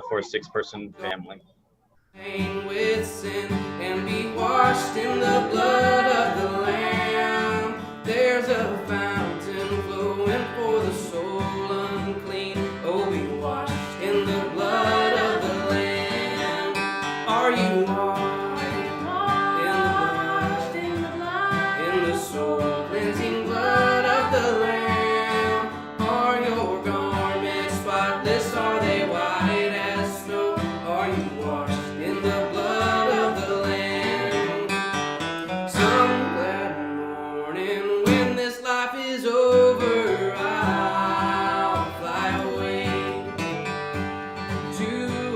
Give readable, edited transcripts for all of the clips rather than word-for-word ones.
for a 6-person family. With sin and be washed in the blood of the Lamb. There's a fountain flowing for the soul unclean. Oh, be washed in the blood of the Lamb. Are you washed in the soul cleansing blood of the Lamb? Are your garments spotless? Are they white as snow? Are you washed in the blood of the Lamb? Some glad morning when this life is over, I'll fly away to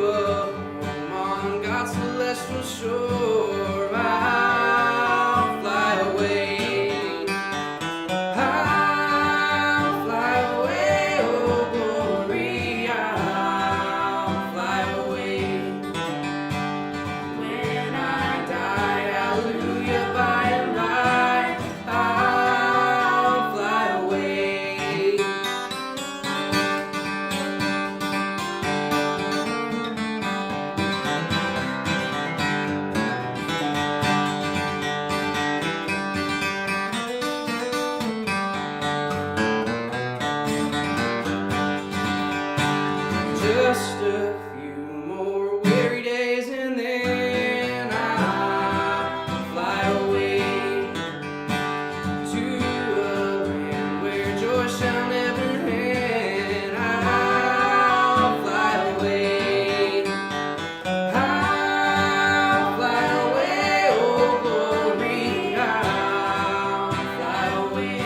a home on God's celestial shore. I'll fly away. I'll fly away, oh glory. I'll fly away. When I die, hallelujah, by and by, I'll fly away. Just a few more weary days and then I'll fly away to a land where joy shall never end. I'll fly away. I'll fly away, oh glory. I'll fly away.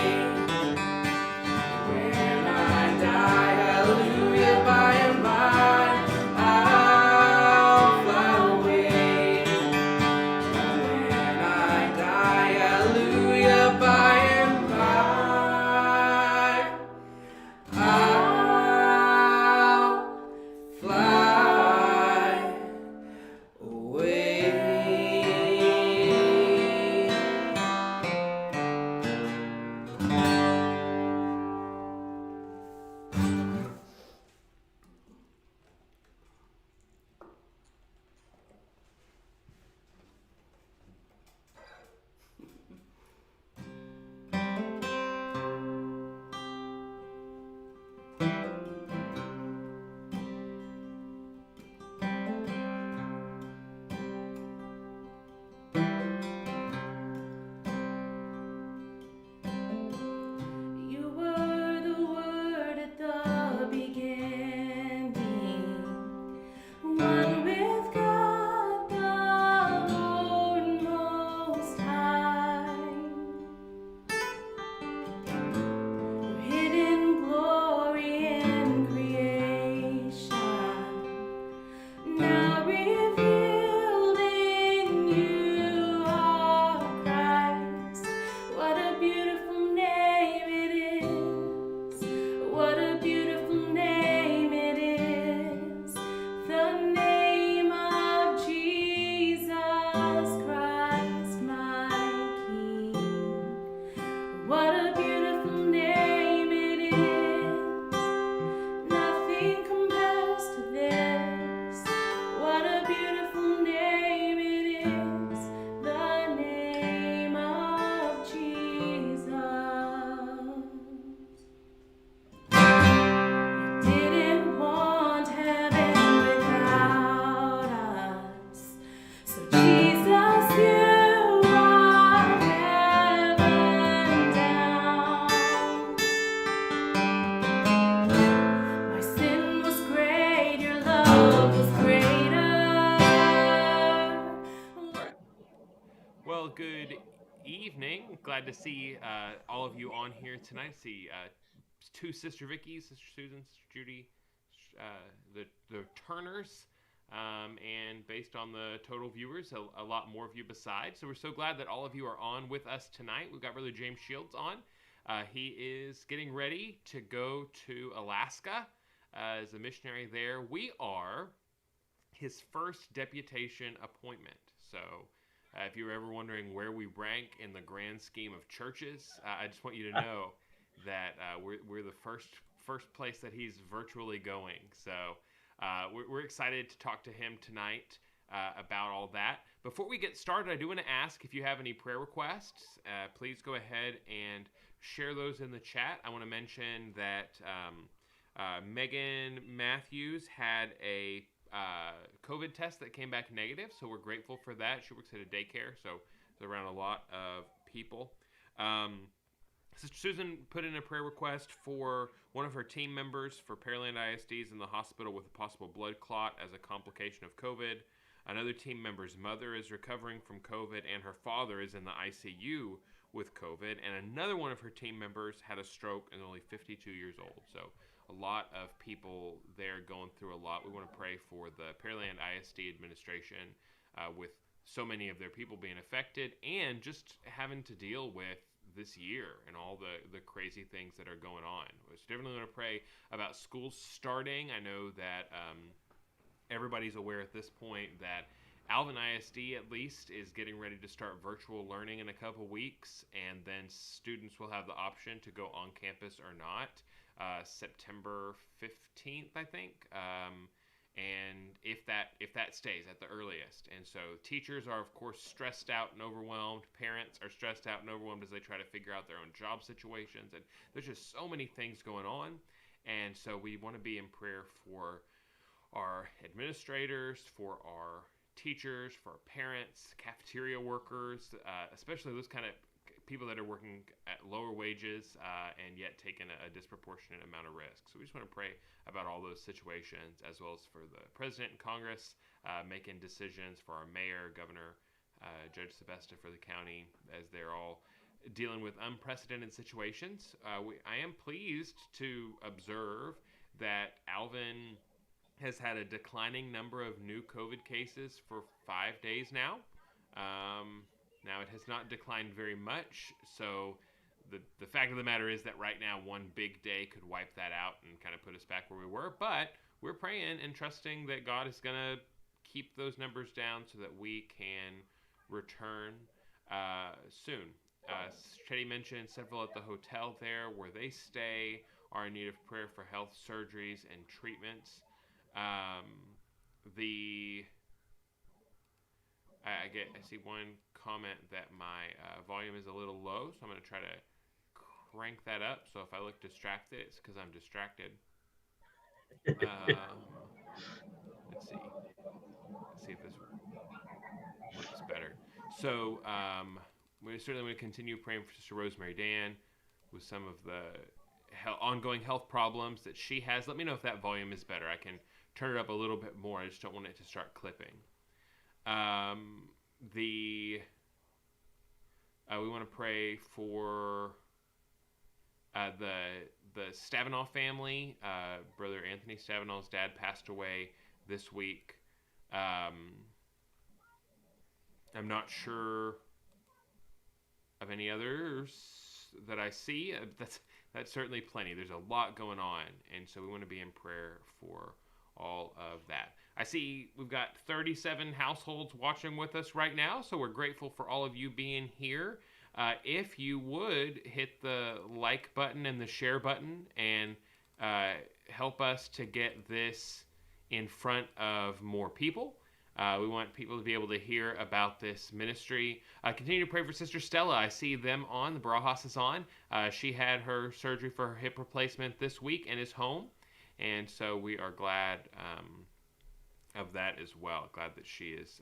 When I die, hallelujah, by and by, I'll fly away. When I die, hallelujah, by and by, I'll fly away. You were the word at the beginning, one with God, the Lord Most High. Your hidden glory in creation, now revealed in you are Christ. What a beautiful name it is. What a beautiful name it is. The name of Jesus Christ, my King. What a beautiful name it is. Nothing compares to this. What a beautiful name it is. The name of Jesus. You didn't want heaven without us. So Jesus, you brought heaven down. My sin was great, your love was greater. Well, good evening. Glad to see all of you on here tonight. See two Sister Vickies, Sister Susan, Sister Judy, the Turners, and based on the total viewers, a lot more of you besides. So we're so glad that all of you are on with us tonight. We've got Brother James Shields on. He is getting ready to go to Alaska as a missionary there. We are his first deputation appointment. So if you were ever wondering where we rank in the grand scheme of churches, I just want you to know that we're the first place that he's virtually going. So we're excited to talk to him tonight about all that. Before we get started, I do want to ask if you have any prayer requests. Please go ahead and share those in the chat. I want to mention that Megan Matthews had a COVID test that came back negative, so we're grateful for that. She works at a daycare, so it's around a lot of people. Sister Susan put in a prayer request for one of her team members for Pearland ISDs in the hospital with a possible blood clot as a complication of COVID. Another team member's mother is recovering from COVID, and her father is in the ICU with COVID. And another one of her team members had a stroke and only 52 years old. So a lot of people there going through a lot. We want to pray for the Pearland ISD administration with so many of their people being affected and just having to deal with this year and all the crazy things that are going on. We definitely want to pray about schools starting. I know that everybody's aware at this point that Alvin ISD at least is getting ready to start virtual learning in a couple weeks, and then students will have the option to go on campus or not September 15th, I think. And if that stays at the earliest. And so teachers are, of course, stressed out and overwhelmed. Parents are stressed out and overwhelmed as they try to figure out their own job situations. And there's just so many things going on. And so we want to be in prayer for our administrators, for our teachers, for our parents, cafeteria workers, especially those kind of people that are working at lower wages and yet taking a disproportionate amount of risk. So we just want to pray about all those situations, as well as for the president and Congress making decisions, for our mayor, governor, Judge Sebesta for the county, as they're all dealing with unprecedented situations. I am pleased to observe that Alvin has had a declining number of new COVID cases for 5 days now. Now, it has not declined very much, so the fact of the matter is that right now one big day could wipe that out and kind of put us back where we were, but we're praying and trusting that God is going to keep those numbers down so that we can return soon. Chetty mentioned several at the hotel there where they stay are in need of prayer for health surgeries and treatments. I see one comment that my volume is a little low, so I'm going to try to crank that up. So if I look distracted, it's because I'm distracted. Let's see if this works better. So we certainly want to continue praying for Sister Rosemary Dan with some of the ongoing health problems that she has. Let me know if that volume is better. I can turn it up a little bit more. I just don't want it to start clipping. We want to pray for the Stavinoff family. Brother Anthony Stavinoff's dad passed away this week. I'm not sure of any others that I see. That's certainly plenty. There's a lot going on, and so we want to be in prayer for all of that. I see we've got 37 households watching with us right now, so we're grateful for all of you being here. If you would hit the like button and the share button and help us to get this in front of more people. We want people to be able to hear about this ministry. Continue to pray for Sister Stella. I see them on. The Barajas is on. She had her surgery for her hip replacement this week and is home. And so we are glad of that as well. Glad that she is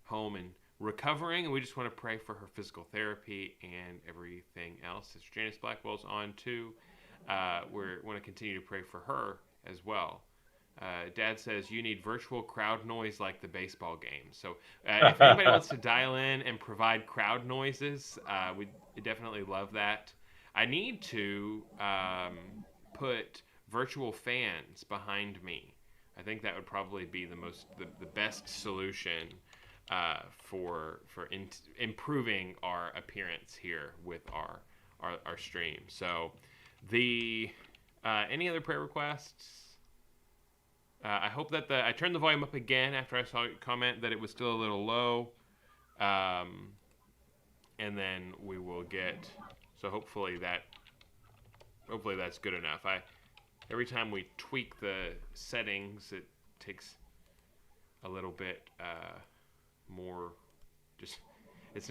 home and recovering. And we just want to pray for her physical therapy and everything else. Sister Janice Blackwell's on too. We want to continue to pray for her as well. Dad says you need virtual crowd noise like the baseball game. So if anybody wants to dial in and provide crowd noises, we definitely love that. I need to put virtual fans behind me. I think that would probably be the best solution for improving our appearance here with our stream. So any other prayer requests? I hope that I turned the volume up again after I saw your comment that it was still a little low. And then we will get, so hopefully that's good enough. every time we tweak the settings, it takes a little bit more. Just it's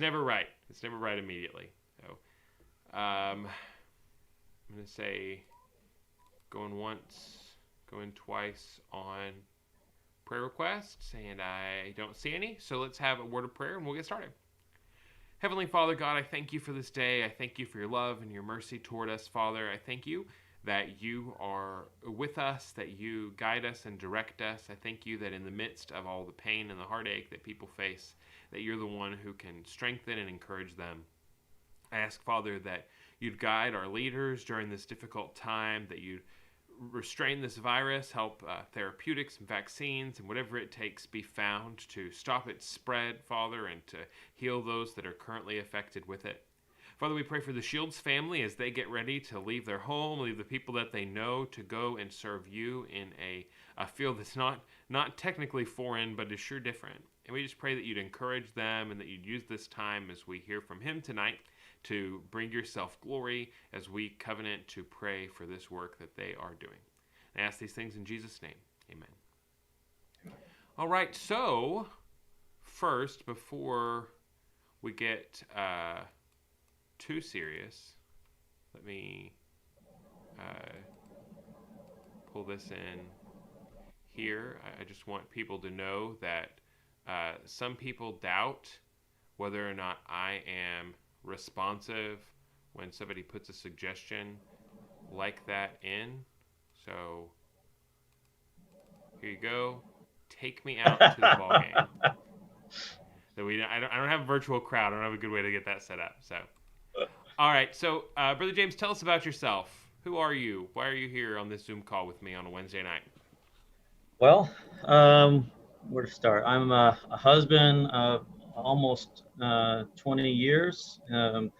never right. It's never right immediately. So I'm gonna say going once, going twice on prayer requests, and I don't see any. So let's have a word of prayer, and we'll get started. Heavenly Father, God, I thank you for this day. I thank you for your love and your mercy toward us, Father. I thank you that you are with us, that you guide us and direct us. I thank you that in the midst of all the pain and the heartache that people face, that you're the one who can strengthen and encourage them. I ask, Father, that you'd guide our leaders during this difficult time, that you'd restrain this virus, help therapeutics and vaccines and whatever it takes be found to stop its spread, Father, and to heal those that are currently affected with it. Father, we pray for the Shields family as they get ready to leave their home, leave the people that they know to go and serve you in a field that's not technically foreign, but is sure different. And we just pray that you'd encourage them and that you'd use this time as we hear from him tonight to bring yourself glory as we covenant to pray for this work that they are doing. I ask these things in Jesus' name. Amen. All right, so first, before we get too serious, let me pull this in here. I just want people to know that some people doubt whether or not I am responsive when somebody puts a suggestion like that in. So here you go. Take me out to the ball game. So I don't have a virtual crowd. I don't have a good way to get that set up. So, all right. So, Brother James, tell us about yourself. Who are you? Why are you here on this Zoom call with me on a Wednesday night? Well, where to start? I'm a husband of almost 20 years to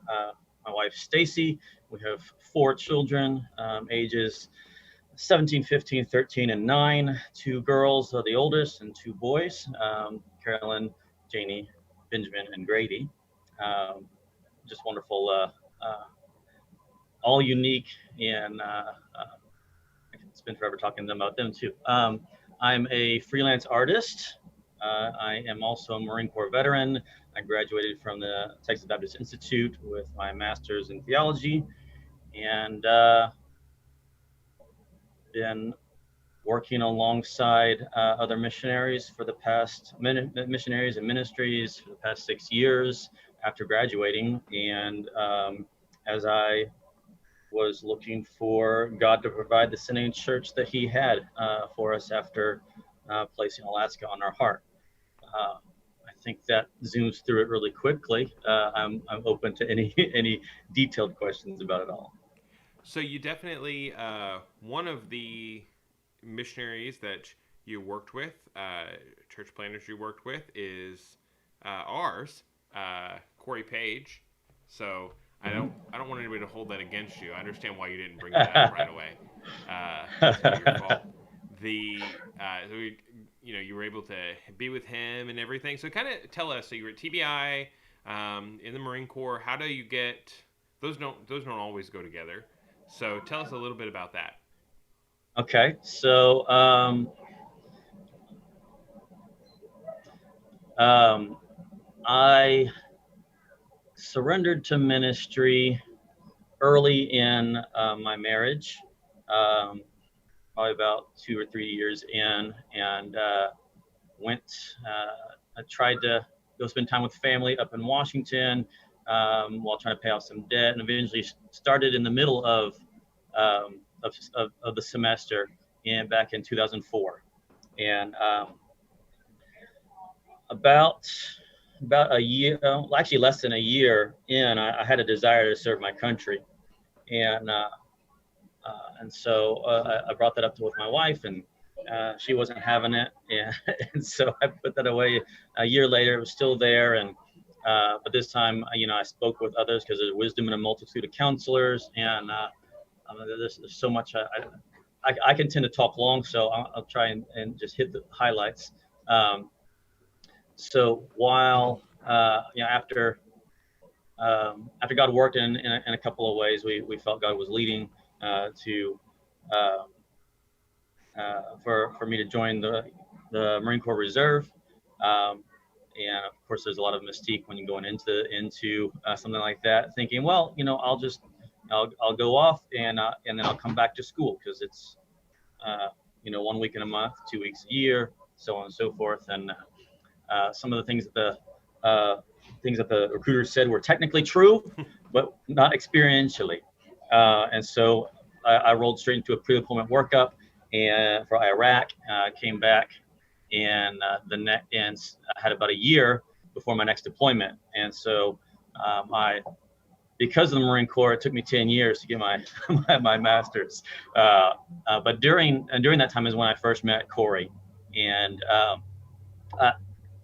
my wife, Stacy. We have 4 children, ages 17, 15, 13, and 9. 2 girls are the oldest and 2 boys, Carolyn, Janie, Benjamin, and Grady. Just wonderful, all unique, and I can spend forever talking about them too. I'm a freelance artist. I am also a Marine Corps veteran. I graduated from the Texas Baptist Institute with my master's in theology, and been working alongside other missionaries for the past missionaries and ministries for the past 6 years after graduating. And as I was looking for God to provide the sending church that he had for us after placing Alaska on our heart. I think that zooms through it really quickly. I'm open to any detailed questions about it all. So you definitely, one of the missionaries that you worked with, church planners you worked with, is ours, Corey Page. So I don't want anybody to hold that against you. I understand why you didn't bring that up right away. That's not your fault. You were able to be with him and everything. So kind of tell us. So you were at TBI, in the Marine Corps. How do you get those? Those don't always go together. So tell us a little bit about that. Okay, so I surrendered to ministry early in my marriage, probably about 2 or 3 years in, and I tried to go spend time with family up in Washington while trying to pay off some debt, and eventually started in the middle of the semester back in 2004, and about a year, actually less than a year in, I had a desire to serve my country, and so I brought that up with my wife, and she wasn't having it, and so I put that away. A year later, it was still there, and but this time, I spoke with others because there's wisdom in a multitude of counselors, and there's so much. I can tend to talk long, so I'll try and just hit the highlights. So while after God worked in a couple of ways, we felt God was leading to for me to join the Marine Corps Reserve. Um, and of course, there's a lot of mystique when you're going into something like that, thinking, well, I'll go off and then I'll come back to school because it's 1 week in a month, 2 weeks a year, so on and so forth. And some of the things that the recruiters said were technically true, but not experientially. And so I rolled straight into a pre-deployment workup and for Iraq, came back, and I had about a year before my next deployment. And so because of the Marine Corps, it took me 10 years to get my my master's. But during that time is when I first met Corey, and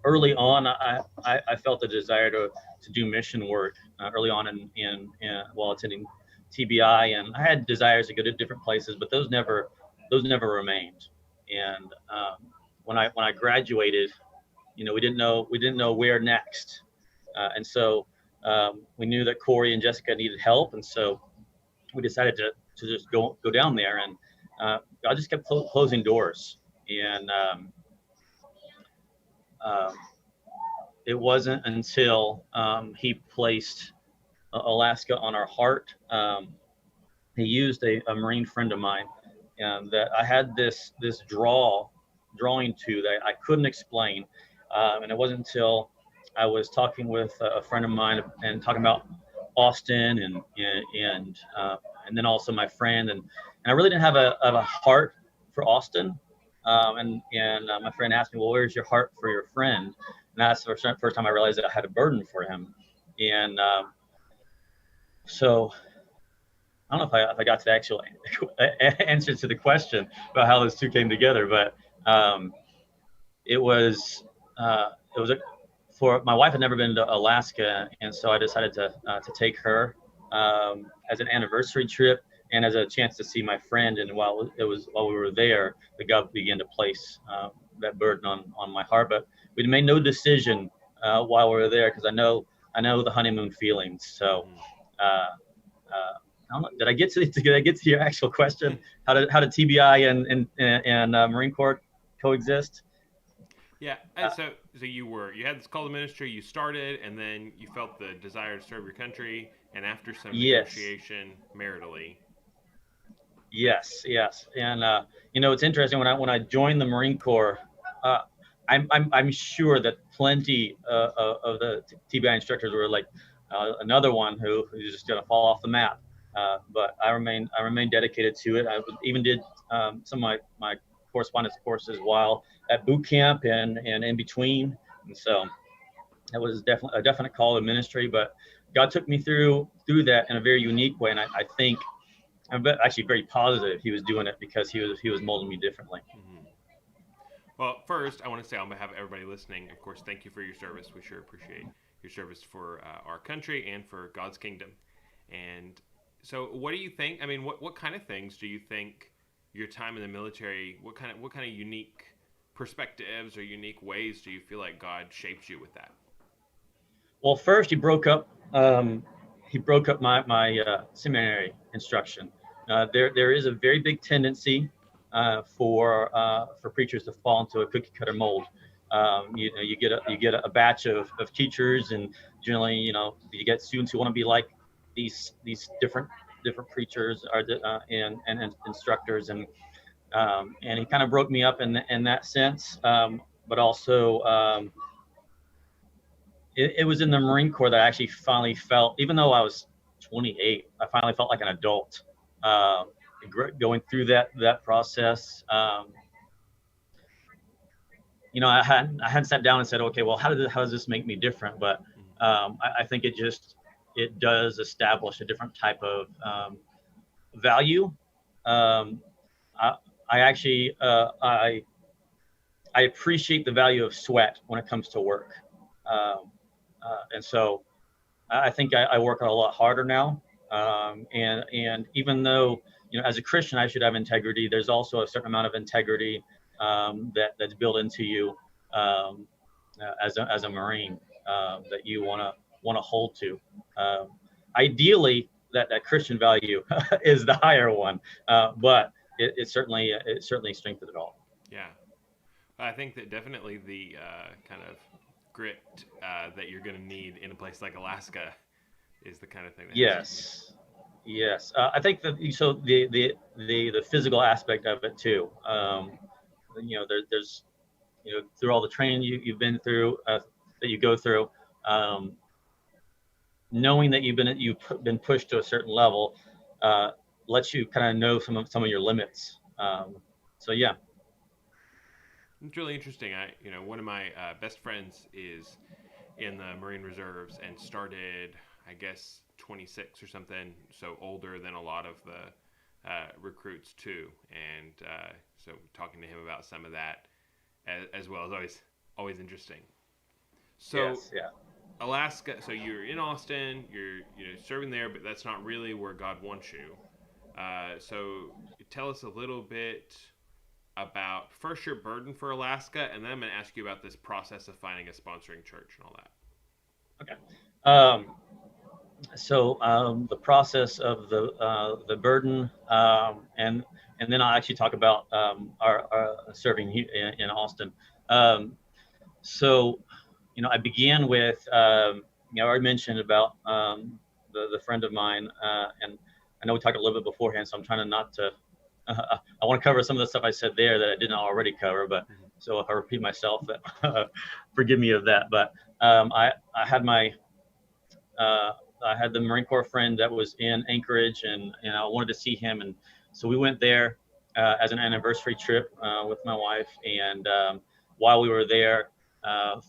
early on, I felt a desire to do mission work early on in while attending TBI, and I had desires to go to different places, but those never remained. And when I graduated, we didn't know where next, and so we knew that Corey and Jessica needed help, and so we decided to just go down there, and God just kept closing doors, and it wasn't until he placed Alaska on our heart. He used a Marine friend of mine that I had this drawing to that I couldn't explain, and it wasn't until I was talking with a friend of mine and talking about Austin and then also my friend, and I really didn't have a heart for Austin. And my friend asked me, well, where's your heart for your friend? And that's the first time I realized that I had a burden for him. And so I don't know if I got to the actual answer to the question about how those two came together, but it was for my wife had never been to Alaska, and so I decided to take her as an anniversary trip and as a chance to see my friend. And while we were there, the God began to place that burden on my heart. But we made no decision while we were there because I know the honeymoon feelings. So I don't know, did I get to your actual question? How did TBI and Marine Corps coexist? Yeah, so you had this call to ministry, you started, and then you felt the desire to serve your country, and after some negotiation, maritally. Yes, and it's interesting when I joined the Marine Corps, I'm sure that plenty of the TBI instructors were like another one who's just going to fall off the map. But I remain dedicated to it. I even did some of my correspondence courses while at boot camp and in between, and so that was definitely a definite call to ministry. But God took me through that in a very unique way, and I think I'm actually very positive He was doing it because He was molding me differently. Mm-hmm. Well, first, I want to say on behalf of everybody listening, of course, thank you for your service. We sure appreciate your service for our country and for God's kingdom. And so, what do you think? I mean, what kind of things do you think your time in the military? What kind of unique perspectives or unique ways do you feel like God shaped you with that? Well, first He broke up my seminary instruction. There is a very big tendency for preachers to fall into a cookie cutter mold. You get a batch of teachers, and generally, you get students who want to be like these different preachers and instructors, and He kind of broke me up in that sense. But also, it was in the Marine Corps that I actually finally felt, even though I was 28, I finally felt like an adult. Going through that process, I hadn't sat down and said, okay, well, how does this make me different? But I think it does establish a different type of value. I actually I appreciate the value of sweat when it comes to work, and so I think I work a lot harder now. And even though as a Christian I should have integrity, there's also a certain amount of integrity that's built into you as a Marine that you want to hold to. Ideally, that Christian value is the higher one, but it certainly strengthened it all. Yeah, I think that definitely the kind of grit that you're going to need in a place like Alaska is the kind of thing that Yes. Yes, I think that so the physical aspect of it too. There's through all the training you've been through, that you go through, um, knowing that you've been pushed to a certain level, lets you kind of know some of your limits. So yeah. It's really interesting. One of my best friends is in the Marine Reserves and started, I guess, 26 or something, so older than a lot of the recruits too. And so talking to him about some of that as well is always interesting. So Yes, yeah. Alaska. So you're in Austin. You're serving there, but that's not really where God wants you. So tell us a little bit about first your burden for Alaska, and then I'm going to ask you about this process of finding a sponsoring church and all that. Okay. So the process of the burden, and then I'll actually talk about our serving in Austin. So I began with I already mentioned about the friend of mine, and I know we talked a little bit beforehand, so I'm trying to not to. I want to cover some of the stuff I said there that I didn't already cover, but so if I repeat myself, forgive me of that. But I had I had the Marine Corps friend that was in Anchorage, and I wanted to see him, and so we went there as an anniversary trip with my wife, and while we were there,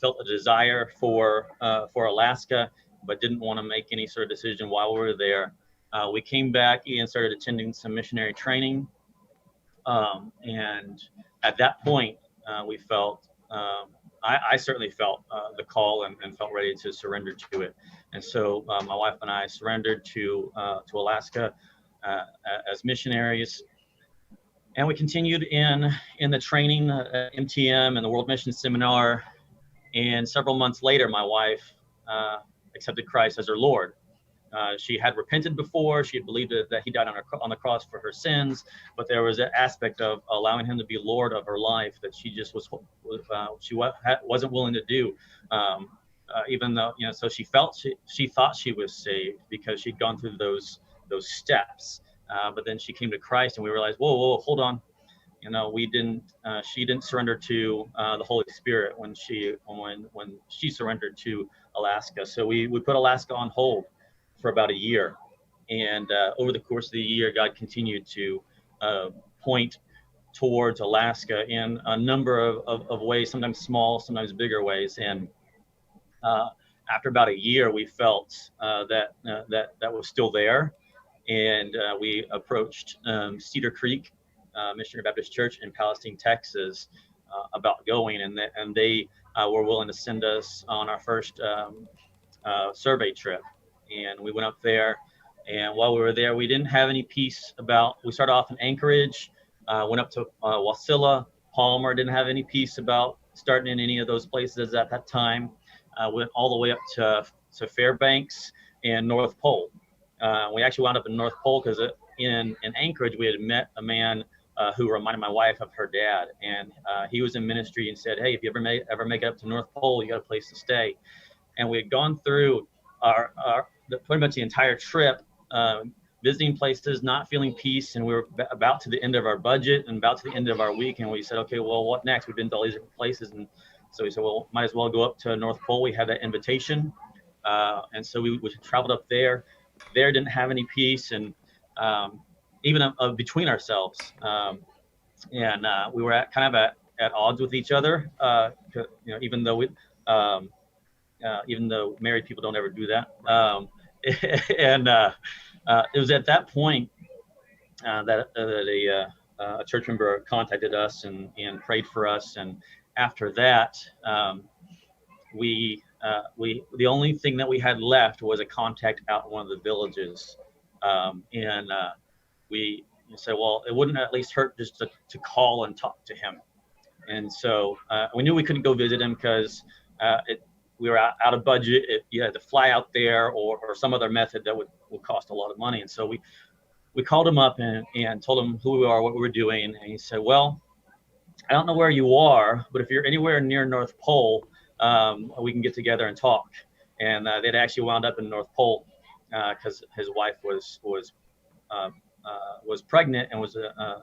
felt a desire for Alaska, but didn't want to make any sort of decision while we were there. We came back and started attending some missionary training, and at that point, we felt. I certainly felt the call and felt ready to surrender to it. And so my wife and I surrendered to Alaska as missionaries. And we continued in the training, MTM and the World Mission Seminar. And several months later, my wife accepted Christ as her Lord. She had repented before. She had believed that he died on the cross for her sins, but there was an aspect of allowing him to be Lord of her life that she just wasn't willing to do. Even though so she thought she was saved because she'd gone through those steps, but then she came to Christ, and we realized, whoa, hold on. She didn't surrender to the Holy Spirit when she surrendered to Alaska. So we put Alaska on hold for about a year, and over the course of the year, God continued to point towards Alaska in a number of ways, sometimes small, sometimes bigger ways. And after about a year, we felt that was still there, and we approached Cedar Creek Missionary Baptist Church in Palestine, Texas, about going, and they were willing to send us on our first survey trip. And we went up there, and while we were there, we didn't have any peace about. We started off in Anchorage, went up to Wasilla, Palmer. Didn't have any peace about starting in any of those places at that time. Went all the way up to Fairbanks and North Pole. We actually wound up in North Pole because in Anchorage we had met a man who reminded my wife of her dad, and he was in ministry and said, "Hey, if you ever make it up to North Pole, you got a place to stay." And we had gone through pretty much the entire trip, visiting places, not feeling peace, and we were about to the end of our budget and about to the end of our week, and we said, okay, well, what next? We've been to all these different places, and so we said, well, might as well go up to North Pole. We had that invitation, and so we traveled up there. There didn't have any peace, and even between ourselves, and we were kind of at odds with each other, even though even though married people don't ever do that. And it was at that point that a church member contacted us and prayed for us. And after that, the only thing that we had left was a contact out in one of the villages. And we said, well, it wouldn't at least hurt just to call and talk to him. And so we knew we couldn't go visit him because we were out of budget. You had to fly out there or some other method that will cost a lot of money. And so we called him up and told him who we are, what we were doing. And he said, well, I don't know where you are, but if you're anywhere near North Pole, we can get together and talk. And they'd actually wound up in North Pole because his wife was pregnant and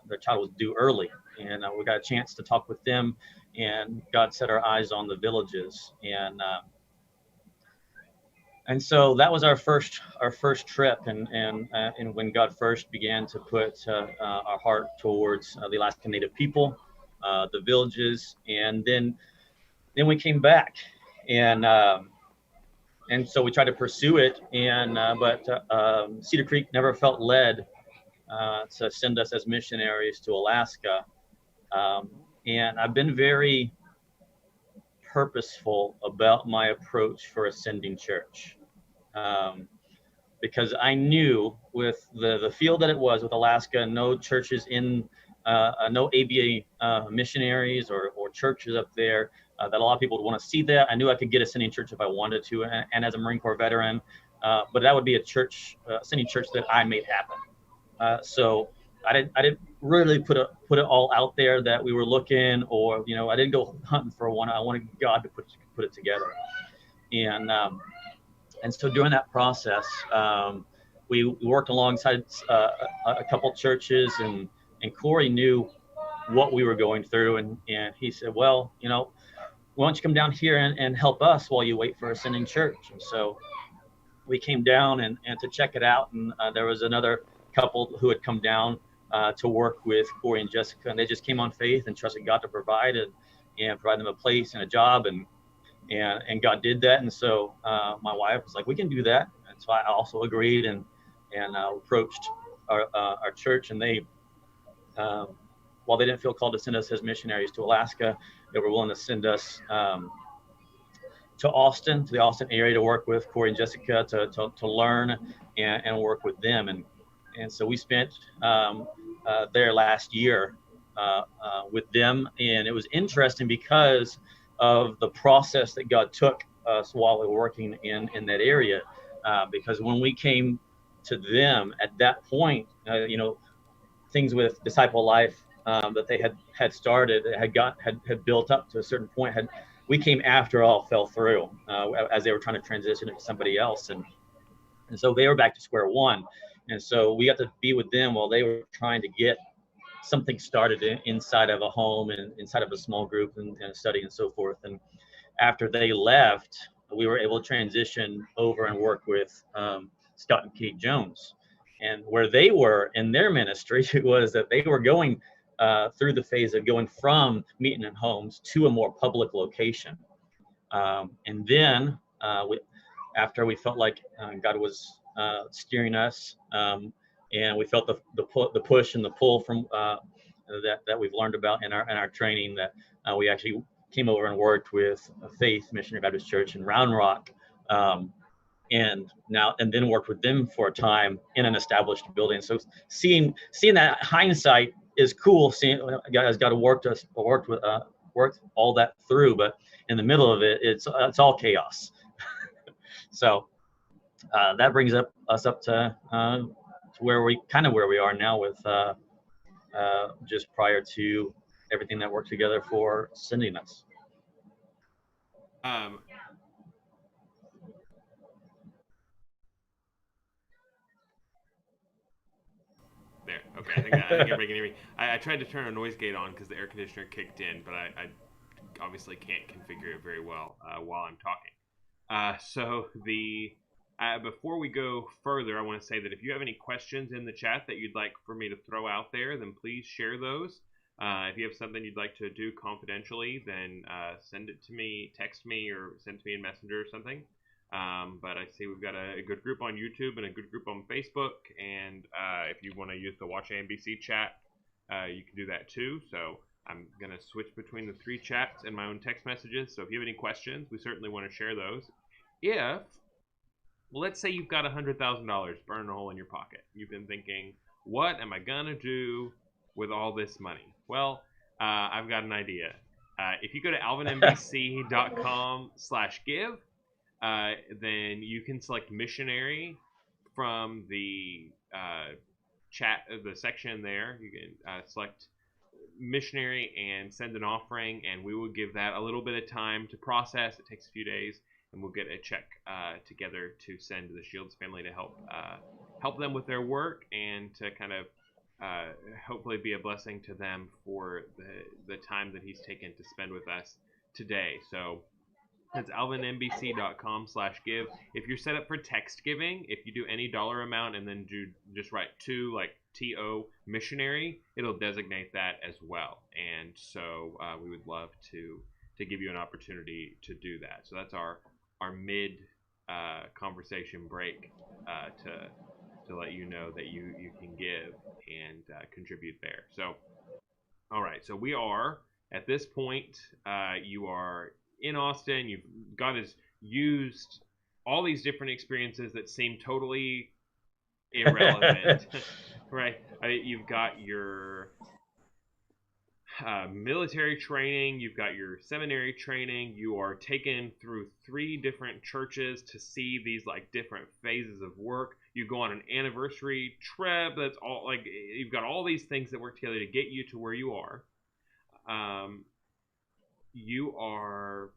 their child was due early. And we got a chance to talk with them, and God set our eyes on the Villages. And so that was our first trip, and when God first began to put our heart towards the Alaska Native people, the Villages, and then we came back, and so we tried to pursue it, but Cedar Creek never felt led to send us as missionaries to Alaska, and I've been very purposeful about my approach for ascending church, because I knew with the field that it was with Alaska, no churches in no ABA missionaries or churches up there, that a lot of people would want to see that. I knew I could get ascending church if I wanted to, and as a Marine Corps veteran, but that would be a church, ascending church that I made happen. So I didn't really put it all out there that we were looking, or I didn't go hunting for one. I wanted God to put it together, and so during that process, we worked alongside a couple churches, and Corey knew what we were going through, and he said, well, why don't you come down here and help us while you wait for ascending church? And so we came down and to check it out, and there was another couple who had come down to work with Corey and Jessica, and they just came on faith and trusted God to provide and provide them a place and a job, and God did that. And so my wife was like, we can do that. And so I also agreed and approached our church, and they, while they didn't feel called to send us as missionaries to Alaska, they were willing to send us to Austin, to the Austin area, to work with Corey and Jessica, to learn and work with them. And so we spent there last year with them, and it was interesting because of the process that God took us while we were working in that area. Because when we came to them at that point, things with Disciple Life that they had started, had built up to a certain point. We came after all fell through as they were trying to transition into somebody else, and so they were back to square one. And so we got to be with them while they were trying to get something started inside of a home and inside of a small group and a study and so forth. And after they left, we were able to transition over and work with Scott and Kate Jones. And where they were in their ministry was that they were going through the phase of going from meeting in homes to a more public location. And then after we felt like God was steering us, and we felt the push and the pull from that we've learned about in our training, that we actually came over and worked with Faith Missionary Baptist Church in Round Rock, and then worked with them for a time in an established building. So seeing that hindsight is cool. Seeing guys got to worked all that through, but in the middle of it, it's all chaos. So that brings us up to where we are now, with just prior to everything that worked together for sending us. There. Okay. I think everybody can hear me. I tried to turn a noise gate on because the air conditioner kicked in, but I obviously can't configure it very well while I'm talking. So before we go further, I want to say that if you have any questions in the chat that you'd like for me to throw out there, then please share those. If you have something you'd like to do confidentially, then send it to me, text me, or send it to me in Messenger or something. But I see we've got a good group on YouTube and a good group on Facebook. And if you want to use the Watch AMBC chat, you can do that too. So I'm going to switch between the three chats and my own text messages. So if you have any questions, we certainly want to share those. Let's say you've got $100,000 burning a hole in your pocket. You've been thinking, what am I going to do with all this money? Well, I've got an idea. If you go to alvinmbc.com/give, then you can select missionary from the chat, the section there. You can select missionary and send an offering, and we will give that a little bit of time to process. It takes a few days, and we'll get a check together to send to the Shields family to help them with their work and to kind of hopefully be a blessing to them for the time that he's taken to spend with us today. So it's alvinmbc.com/give. If you're set up for text giving, if you do any dollar amount and then just write to, like, TO missionary, it'll designate that as well. And so we would love to give you an opportunity to do that. So that's our mid conversation break to let you know that you can give and contribute there. So, all right. So we are at this point. You are in Austin. God has used all these different experiences that seem totally irrelevant, right? You've got your military training, you've got your seminary training, you are taken through 3 different churches to see these, like, different phases of work. You go on an anniversary trip. That's all, like, you've got all these things that work together to get you to where you are. You are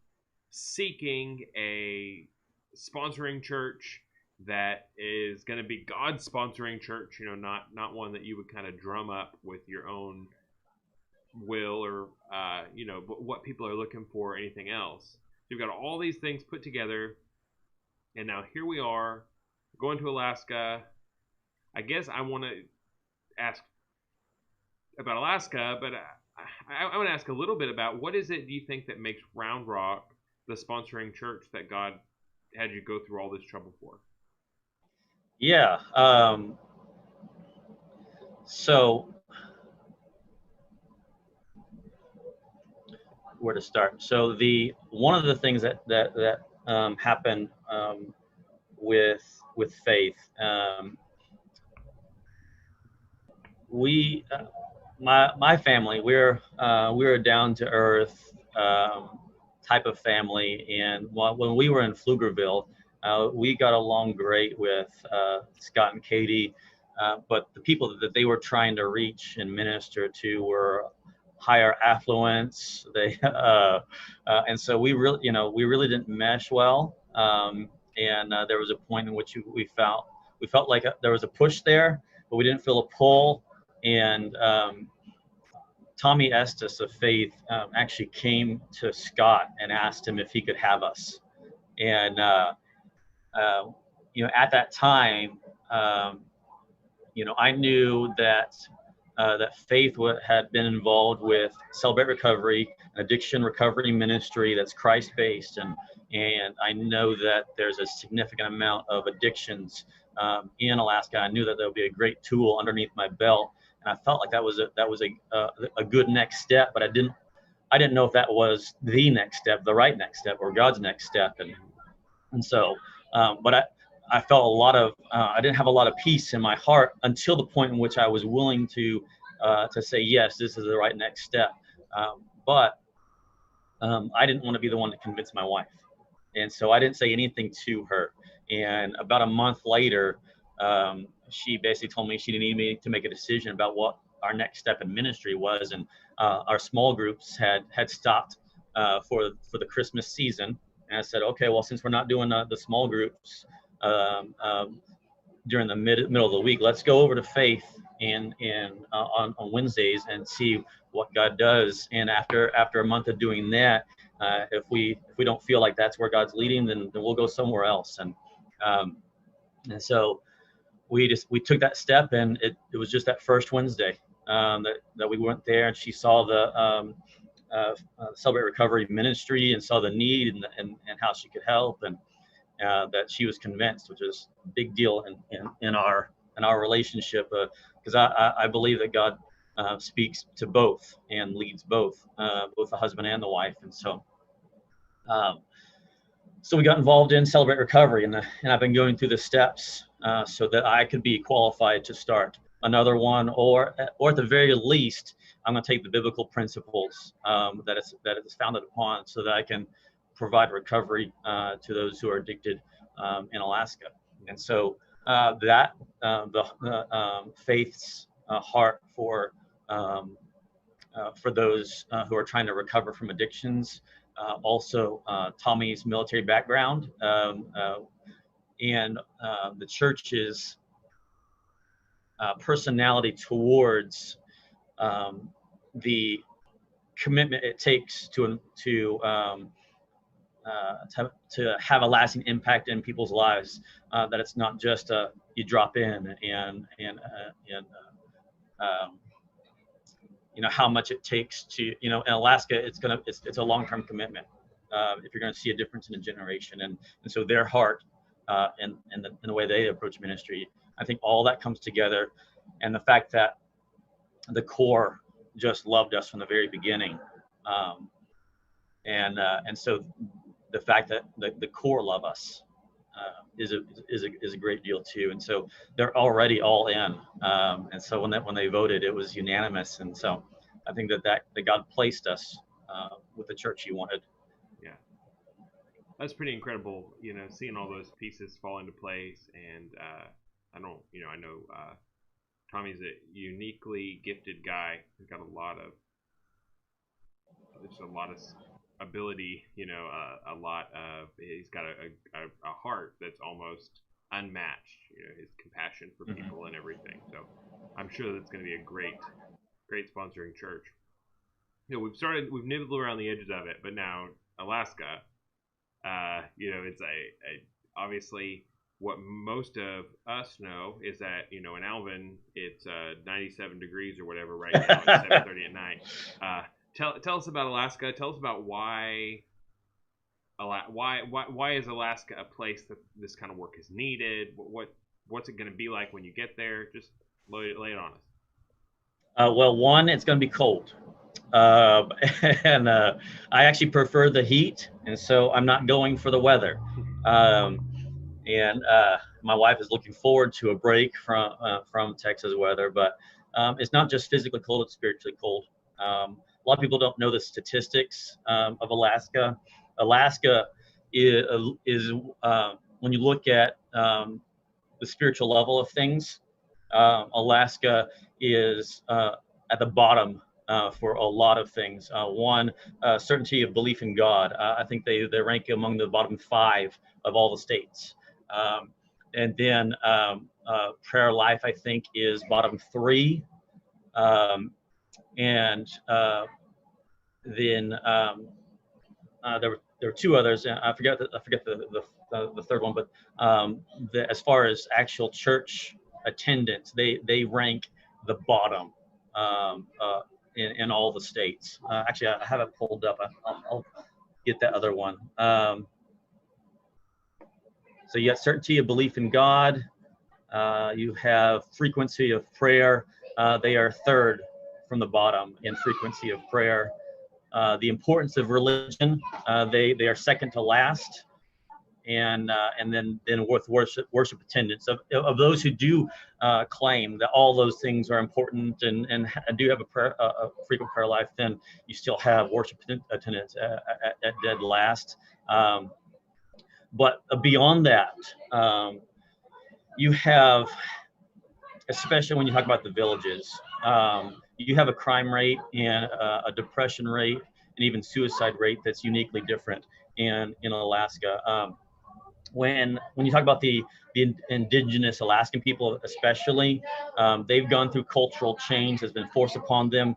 seeking a sponsoring church that is going to be God's sponsoring church, not one that you would kind of drum up with your own will or, what people are looking for or anything else. So you've got all these things put together, and now here we are going to Alaska. I guess I want to ask about Alaska, but I want to ask a little bit about what is it, do you think, that makes Round Rock the sponsoring church that God had you go through all this trouble for? Yeah. So where to start? So one of the things that happened with Faith, my family, we're a down to earth type of family, and when we were in Pflugerville, we got along great with Scott and Katie, but the people that they were trying to reach and minister to were higher affluence. They and so we really didn't mesh well, and there was a point in which we felt like there was a push there, but we didn't feel a pull. And Tommy Estes of Faith actually came to Scott and asked him if he could have us. And at that time, I knew that Faith had been involved with Celebrate Recovery, an addiction recovery ministry that's Christ-based, and I know that there's a significant amount of addictions in Alaska. I knew that there would be a great tool underneath my belt, and I felt like that was a good next step, but I didn't know if that was the next step, the right next step, or God's next step, and so, but I felt a lot of I didn't have a lot of peace in my heart until the point in which I was willing to say yes, this is the right next step, but I didn't want to be the one to convince my wife, and so I didn't say anything to her. And about a month later, she basically told me she needed me to make a decision about what our next step in ministry was, and our small groups had stopped for the Christmas season. And I said, okay, well, since we're not doing the small groups during the middle of the week, let's go over to Faith on Wednesdays and see what God does. And after a month of doing that, if we don't feel like that's where God's leading, then we'll go somewhere else. And so we took that step, and it was just that first Wednesday that we went there, and she saw the Celebrate Recovery ministry and saw the need and how she could help, and that she was convinced, which is a big deal in our relationship, because I believe that God speaks to both and leads both the husband and the wife. And so we got involved in Celebrate Recovery, and I've been going through the steps so that I could be qualified to start another one, or at the very least, I'm going to take the biblical principles that it's founded upon, so that I can provide recovery to those who are addicted in Alaska. And so the faith's heart for those who are trying to recover from addictions. Also, Tommy's military background, and the church's personality towards the commitment it takes to have a lasting impact in people's lives. That it's not just you drop in and how much it takes to, in Alaska, it's a long-term commitment. If you're going to see a difference in a generation, and so their heart and the way they approach ministry, I think all that comes together, and the fact that the core just loved us from the very beginning, and so the fact that the core love us is a great deal too. And so they're already all in, and so when they voted, it was unanimous. And so I think that God placed us with the church He wanted. Yeah, that's pretty incredible. Seeing all those pieces fall into place, and I know Tommy's a uniquely gifted guy. He's got a lot of ability, he's got a heart that's almost unmatched, his compassion for people and everything. So I'm sure that's going to be a great sponsoring church. We've nibbled around the edges of it, but now Alaska, it's obviously what most of us know is that, in Alvin, it's 97 degrees or whatever right now at 7:30 at night. Tell us about Alaska. Tell us about why is Alaska a place that this kind of work is needed? What's it going to be like when you get there? Just lay it on us. Well, one, it's going to be cold, and I actually prefer the heat, and so I'm not going for the weather. And my wife is looking forward to a break from Texas weather, but it's not just physically cold; it's spiritually cold. A lot of people don't know the statistics of Alaska. Alaska is when you look at the spiritual level of things, Alaska is at the bottom for a lot of things. One, certainty of belief in God. I think they rank among the bottom 5 of all the states. And then prayer life, I think, is bottom 3. And then there were 2 others. I forget the third one, but as far as actual church attendance, they rank the bottom in all the states. Actually, I have it pulled up. I'll get that other one. So you have certainty of belief in God. You have frequency of prayer. They are 3rd from the bottom in frequency of prayer. The importance of religion, they are 2nd to last, and then with worship attendance. Of those who do claim that all those things are important and do have a frequent prayer life, then you still have worship attendance at dead last. But beyond that, you have, especially when you talk about the villages, you have a crime rate and a depression rate and even suicide rate that's uniquely different in Alaska. When you talk about the indigenous Alaskan people, especially, they've gone through cultural change that's been forced upon them.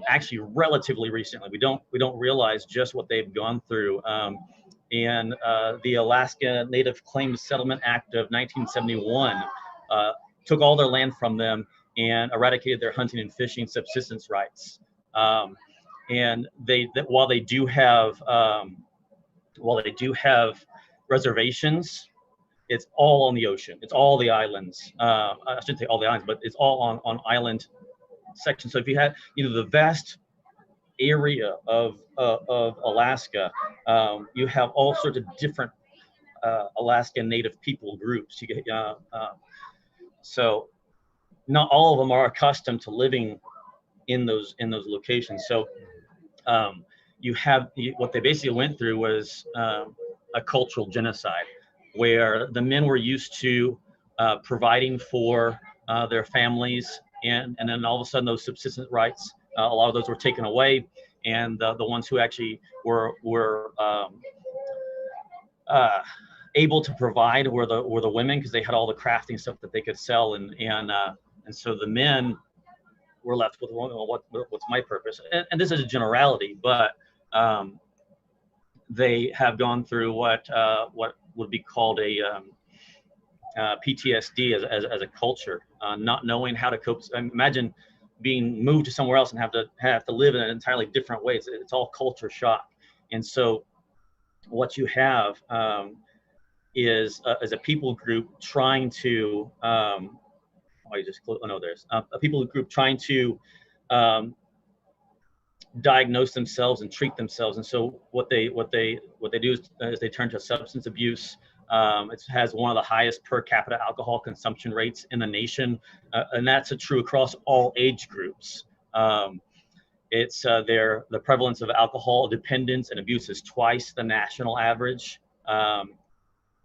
Actually, relatively recently, we don't realize just what they've gone through. And the Alaska Native Claims Settlement Act of 1971 took all their land from them and eradicated their hunting and fishing subsistence rights. And while they do have reservations, it's all on the ocean. It's all the islands. I shouldn't say all the islands, but it's all on island sections. So if you had the vast area of Alaska, you have all sorts of different Alaskan Native people groups. So not all of them are accustomed to living in those locations. So what they basically went through was a cultural genocide, where the men were used to providing for their families, and then all of a sudden those subsistence rights, a lot of those were taken away, and the ones who actually were able to provide were the women, because they had all the crafting stuff that they could sell, and so the men were left with, well, what's my purpose? And this is a generality, but they have gone through what would be called a PTSD as a culture, not knowing how to cope. Imagine being moved to somewhere else and have to live in an entirely different way. It's all culture shock, and so what you have is a people group trying to a people group trying to diagnose themselves and treat themselves. And so what they do is they turn to substance abuse. It has one of the highest per capita alcohol consumption rates in the nation, and that's true across all age groups. It's the prevalence of alcohol dependence and abuse is twice the national average.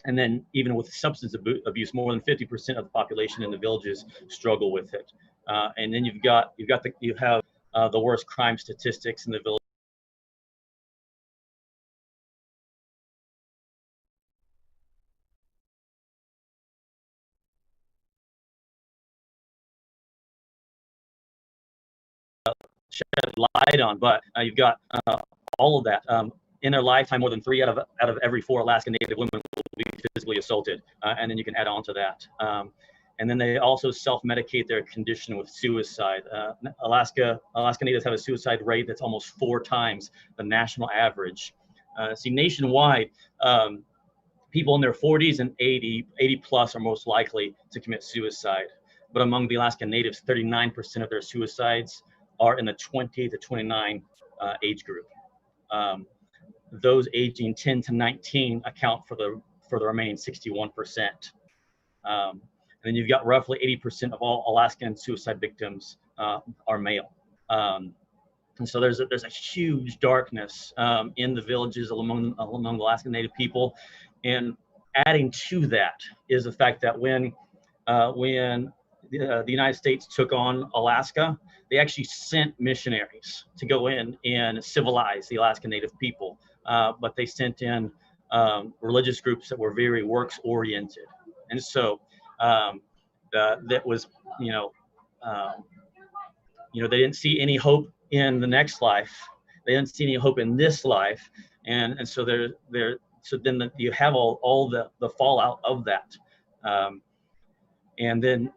And then even with substance abuse, more than 50% of the population in the villages struggle with it. And then you have the worst crime statistics in the village. Shed light on, but you've got all of that. In their lifetime, more than 3 out of every 4 Alaska Native women will be physically assaulted, and then you can add on to that. And then they also self-medicate their condition with suicide. Alaska Natives have a suicide rate that's almost 4 times the national average. See, nationwide, people in their 40s and 80 plus are most likely to commit suicide. But among the Alaska Natives, 39% of their suicides are in the 20 to 29 age group. Those aging 10 to 19 account for the remaining 61%. And then you've got roughly 80% of all Alaskan suicide victims are male. And so there's a huge darkness in the villages among the Alaskan Native people. And adding to that is the fact that when the United States took on Alaska, they actually sent missionaries to go in and civilize the Alaskan Native people. But they sent in religious groups that were very works oriented. And so that was, they didn't see any hope in the next life. They didn't see any hope in this life. And so then you have all the fallout of that. And then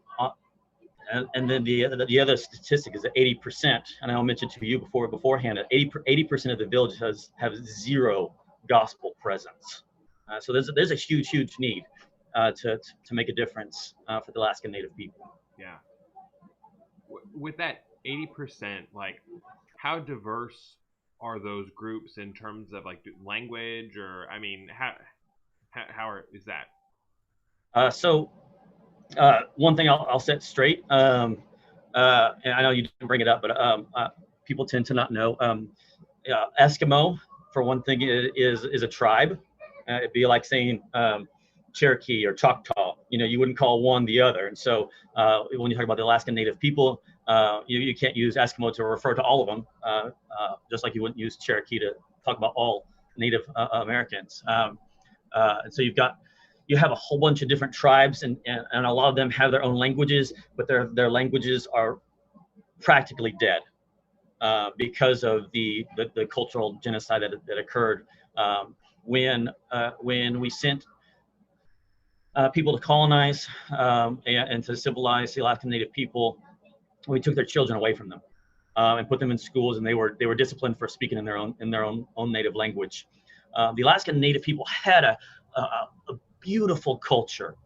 the other statistic is that 80%, and I'll mention to you beforehand, that 80% of the villages have zero gospel presence. So there's a huge need to make a difference for the Alaska Native people. Yeah. With that 80%, like, how diverse are those groups in terms of like language, or I mean, is that? So one thing I'll set straight, and I know you didn't bring it up, but people tend to not know. Eskimo, for one thing, is a tribe. It'd be like saying Cherokee or Choctaw. You wouldn't call one the other. And so when you talk about the Alaskan Native people, you can't use Eskimo to refer to all of them, just like you wouldn't use Cherokee to talk about all Native Americans. And so you have a whole bunch of different tribes, and a lot of them have their own languages, but their languages are practically dead because of the cultural genocide that occurred when we sent people to colonize and to civilize the Alaskan Native people. We took their children away from them and put them in schools, and they were disciplined for speaking in their own native language. The Alaskan Native people had a beautiful culture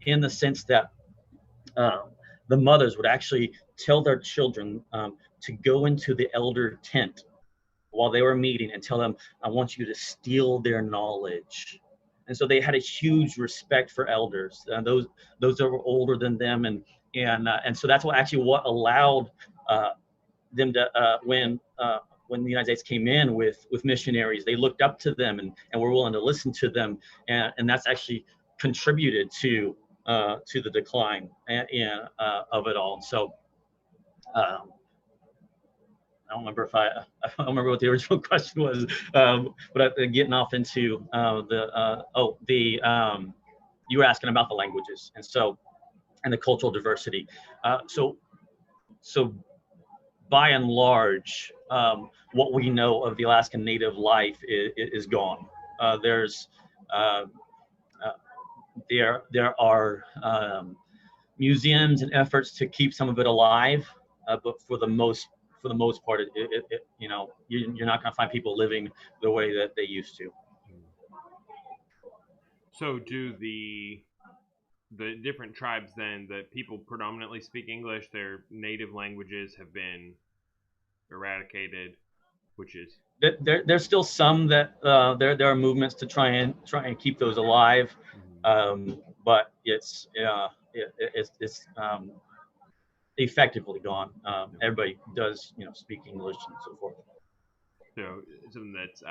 in the sense that the mothers would actually tell their children to go into the elder tent while they were meeting and tell them, I want you to steal their knowledge. And so they had a huge respect for elders, those that were older than them, and so that's what allowed them to when the United States came in with missionaries, they looked up to them and were willing to listen to them, and that's actually contributed to to the decline of it all. And so I don't remember I don't remember what the original question was, but getting off into you were asking about the languages, and the cultural diversity. So by and large, what we know of the Alaskan Native life is gone. There are museums and efforts to keep some of it alive, but for the most part, you're not going to find people living the way that they used to. So do the different tribes then, the people predominantly speak English, their native languages have been eradicated, which is there's still some that there are movements to try and keep those alive, but it's effectively gone. Everybody does speak English and so forth. So something that's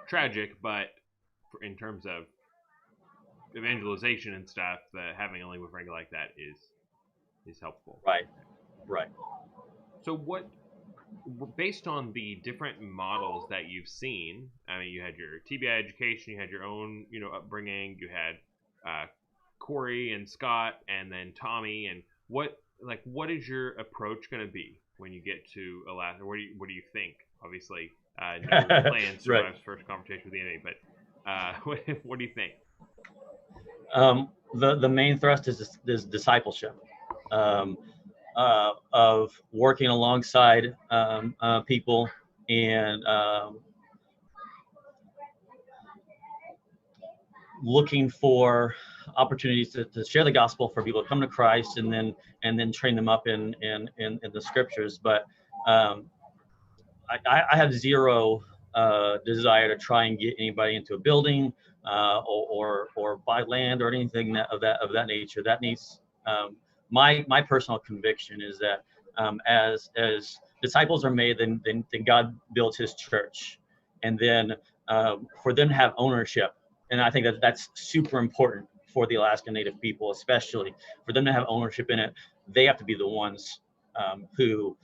tragic, but in terms of evangelization and stuff, having a language range like that is helpful. Right. So what, based on the different models that you've seen, I mean, you had your TBI education, you had your own upbringing, you had Corey and Scott, and then Tommy, and what is your approach going to be when you get to Alaska? What do you think? Obviously, no plans to survive first confrontation with the enemy, but what do you think? The main thrust is discipleship, of working alongside people and looking for opportunities to share the gospel for people to come to Christ, and then train them up in the scriptures. But I have zero desire to try and get anybody into a building or buy land or anything of that nature. That needs my personal conviction is that as disciples are made, then God builds His church, and then for them to have ownership. And I think that's super important for the Alaskan Native people, especially for them to have ownership in it. They have to be the ones who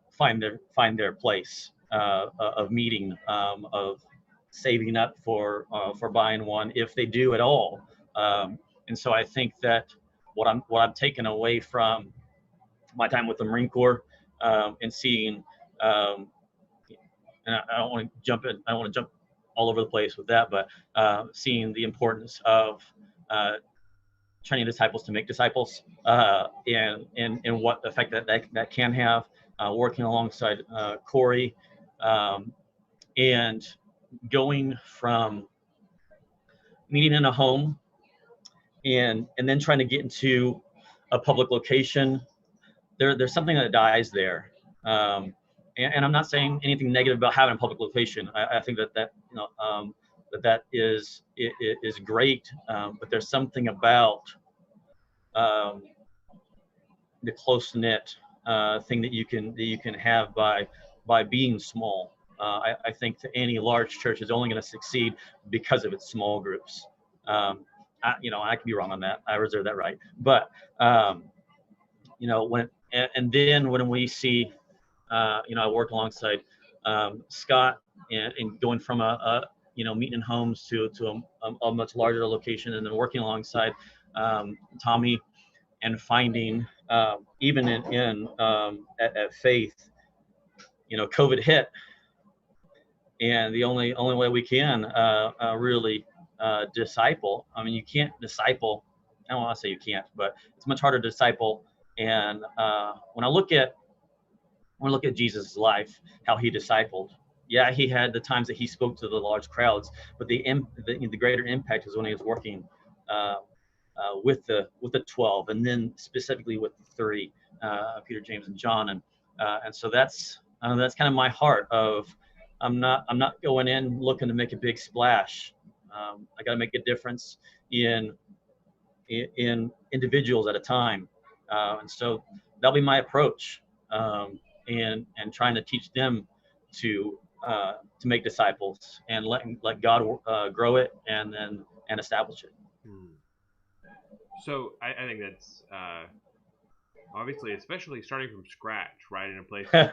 find their place of meeting, of saving up for buying one, if they do at all. And so I think that what I'm taking away from my time with the Marine Corps, and seeing, and I don't want to jump all over the place with that, but seeing the importance of training disciples to make disciples, and what effect that can have, working alongside Corey, and going from meeting in a home and then trying to get into a public location. There's something that dies there. And I'm not saying anything negative about having a public location. I think that is great, but there's something about the close knit thing that you can have by being small. I think that any large church is only going to succeed because of its small groups. I could be wrong on that. I reserve that right. But when we see, I work alongside Scott and going from meeting in homes to a much larger location, and then working alongside Tommy and finding, even at Faith, COVID hit, and the only way we can really disciple. I mean, you can't disciple. I don't want to say you can't, but it's much harder to disciple. And when I look at Jesus' life, how he discipled, yeah, he had the times that he spoke to the large crowds, but the greater impact is when he was working with the 12, and then specifically with the 3, Peter, James, and John, and so that's kind of my heart of, I'm not going in looking to make a big splash. I got to make a difference in individuals at a time, and so that'll be my approach, and trying to teach them to make disciples and let God grow it and establish it. So I think that's obviously, especially starting from scratch, right, in a place like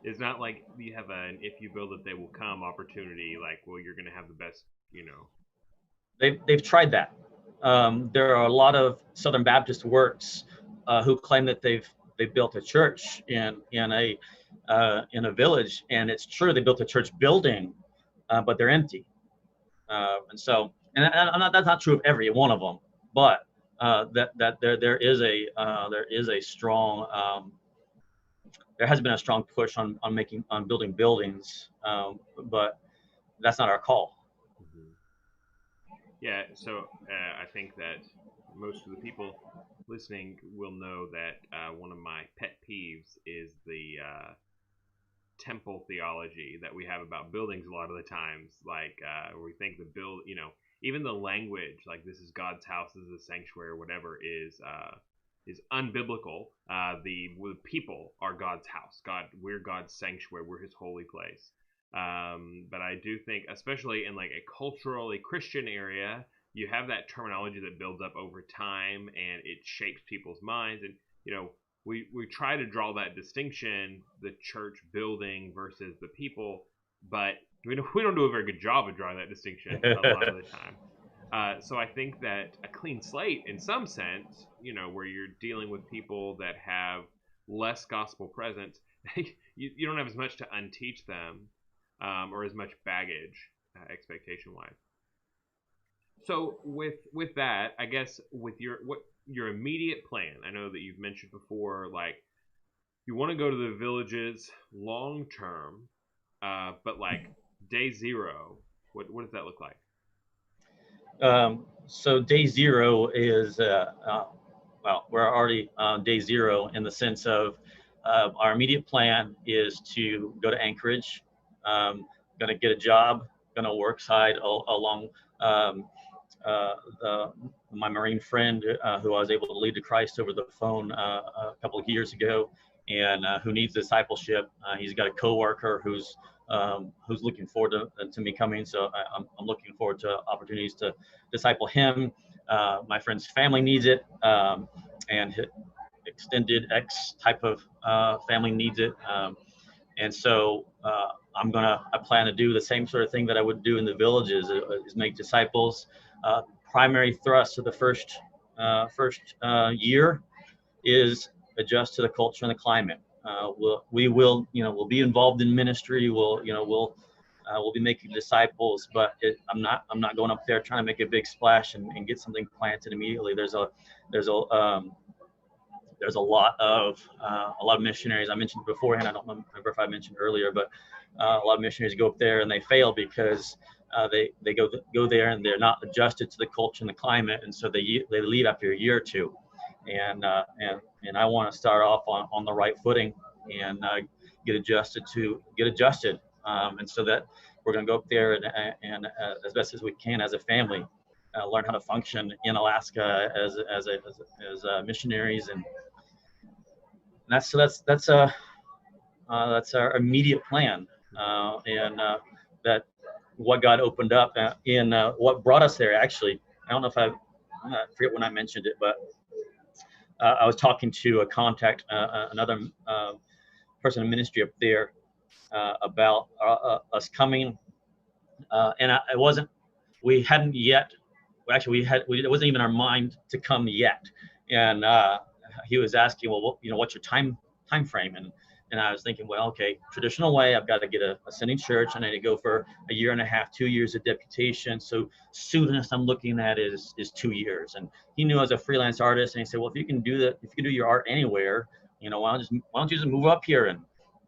it's not like you have an if you build it they will come opportunity. Like, well, you're going to have the best, you know. They've tried that. There are a lot of Southern Baptist works who claim that they've built a church in a village, and it's true they built a church building, but they're empty. And that's not true of every one of them, but that there is a strong there has been a strong push on building buildings, but that's not our call. Mm-hmm. Yeah, so I think that most of the people listening will know that one of my pet peeves is the temple theology that we have about buildings a lot of the times. Like, we think the build, you know, even the language, like this is God's house, this is a sanctuary, or whatever, is unbiblical. The people are God's house. We're God's sanctuary. We're His holy place. But I do think, especially in like a culturally Christian area, you have that terminology that builds up over time and it shapes people's minds. And, you know, we try to draw that distinction, the church building versus the people, but we don't do a very good job of drawing that distinction a lot of the time. So I think that a clean slate, in some sense, you know, where you're dealing with people that have less gospel presence, you don't have as much to unteach them, or as much baggage, expectation wise. So with that, I guess with your immediate plan, I know that you've mentioned before, like you want to go to the villages long term, but like day zero, what does that look like? So day zero is well, we're already day zero in the sense of our immediate plan is to go to Anchorage, going to get a job, going to work side along my Marine friend who I was able to lead to Christ over the phone a couple of years ago, and who needs discipleship. He's got a coworker who's looking forward to me coming, so I'm looking forward to opportunities to disciple him. My friend's family needs it, and extended X type of family needs it, and so I plan to do the same sort of thing that I would do in the villages, is make disciples. Primary thrust of the first year is adjust to the culture and the climate. We'll be involved in ministry. We'll be making disciples, but I'm not going up there trying to make a big splash and get something planted immediately. There's a lot of missionaries. I mentioned beforehand. I don't remember if I mentioned earlier, but a lot of missionaries go up there and they fail because they go there and they're not adjusted to the culture and the climate, and so they leave after a year or two. And I want to start off on the right footing and get adjusted. And so that we're going to go up there and as best as we can as a family, learn how to function in Alaska as missionaries, and that's our immediate plan, and that what God opened up in what brought us there. Actually, I don't know if I forget when I mentioned it, but I was talking to a contact, another person in ministry up there, about us coming, and it wasn't. We hadn't yet. Actually, it wasn't even our mind to come yet. And he was asking, well, what's your time frame? And I was thinking, well, okay, traditional way, I've got to get a sending church, and I need to go for a year and a half, 2 years of deputation. So soonest I'm looking at is 2 years. And he knew I was a freelance artist, and he said, well, if you can do your art anywhere, why don't you just move up here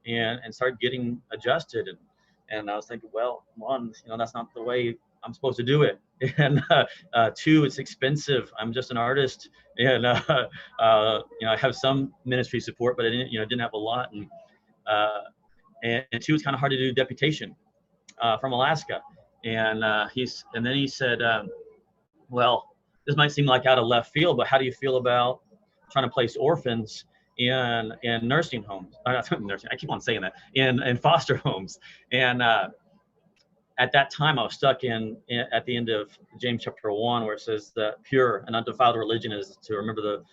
and start getting adjusted? And I was thinking, well, one, that's not the way I'm supposed to do it. And two, it's expensive. I'm just an artist, and I have some ministry support, but I didn't have a lot. And two, it's kind of hard to do deputation from Alaska. And then he said, well, this might seem like out of left field, but how do you feel about trying to place orphans in nursing homes? Not nursing. I keep on saying that, in foster homes. And at that time I was stuck at the end of James chapter 1, where it says that pure and undefiled religion is to remember the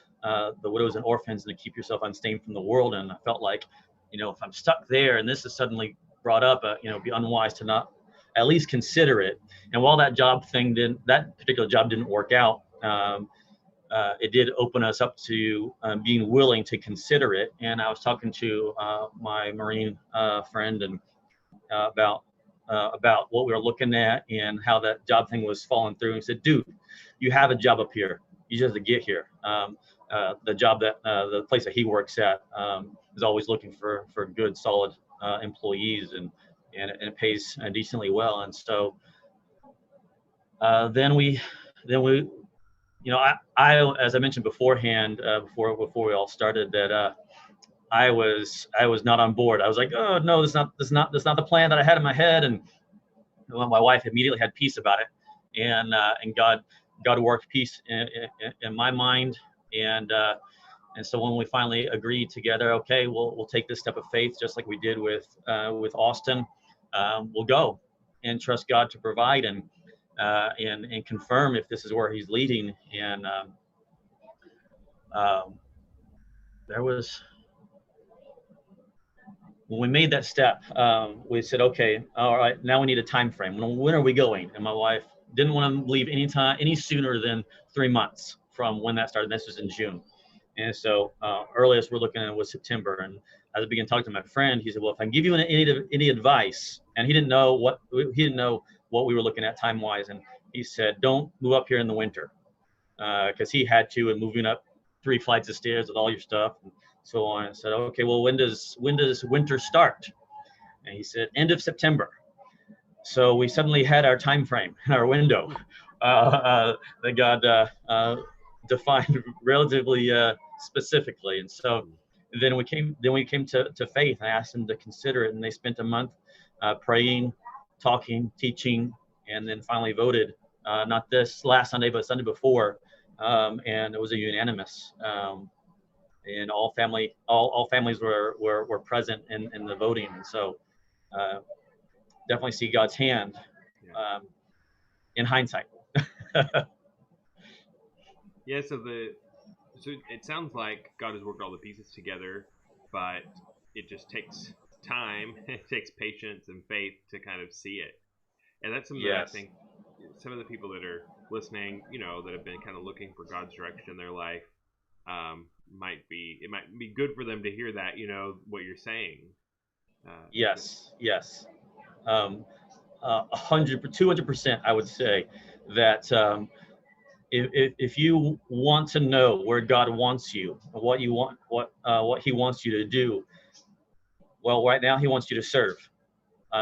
widows and orphans and to keep yourself unstained from the world. And I felt like, if I'm stuck there and this is suddenly brought up, it'd be unwise to not at least consider it. And while that particular job didn't work out, it did open us up to being willing to consider it. And I was talking to my Marine friend and about what we were looking at and how that job thing was falling through. He said, "Dude, you have a job up here. You just have to get here." The job the place that he works at is always looking for good, solid employees, and it pays decently well. And so then we, I as I mentioned beforehand, before we all started, that I was not on board. I was like, "Oh no, that's not the plan that I had in my head." And my wife immediately had peace about it, and God worked peace in my mind. And so when we finally agreed together, okay, we'll take this step of faith, just like we did with Austin. We'll go and trust God to provide and confirm if this is where He's leading. And there was, when we made that step, we said, okay, all right, now we need a time frame. When are we going? And my wife didn't want to leave any sooner than 3 months from when that started. This was in June. And so earliest we're looking at was September. And as I began talking to my friend, he said, "Well, if I can give you any advice," and he didn't know what we were looking at time wise. And he said, "Don't move up here in the winter," because he had to, and moving up 3 flights of stairs with all your stuff and so on. I said, "Okay, well, when does winter start?" And he said, "End of September." So we suddenly had our time frame, our window that God defined relatively specifically. And so then we came to faith. I asked them to consider it, and they spent a month praying, talking, teaching, and then finally voted. Not this last Sunday, but Sunday before, and it was a unanimous. And all families were present in the voting, and so definitely see God's hand in hindsight. Yeah, so it sounds like God has worked all the pieces together, but it just takes time. It takes patience and faith to kind of see it. And that's something that I think some of the people that are listening, that have been kind of looking for God's direction in their life, might be good for them to hear that, what you're saying. Yes. 200%, I would say that if you want to know where God wants you, what you want, what He wants you to do, well, right now He wants you to serve.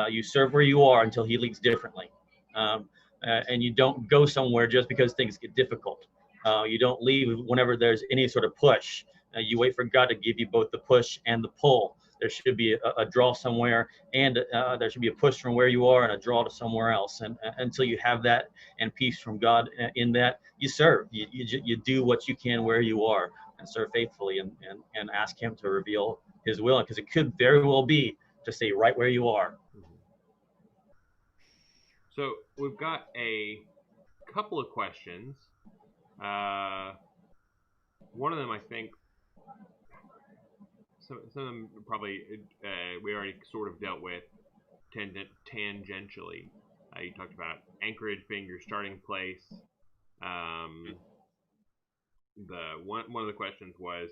You serve where you are until He leads differently, and you don't go somewhere just because things get difficult. You don't leave whenever there's any sort of push. You wait for God to give you both the push and the pull. There should be a draw somewhere, and there should be a push from where you are and a draw to somewhere else. And until you have that and peace from God in that, you serve. You do what you can where you are and serve faithfully, and ask Him to reveal His will, because it could very well be to stay right where you are. So we've got a couple of questions. One of them, I think, some of them probably we already sort of dealt with tangentially. You talked about Anchorage being your starting place. One of the questions was,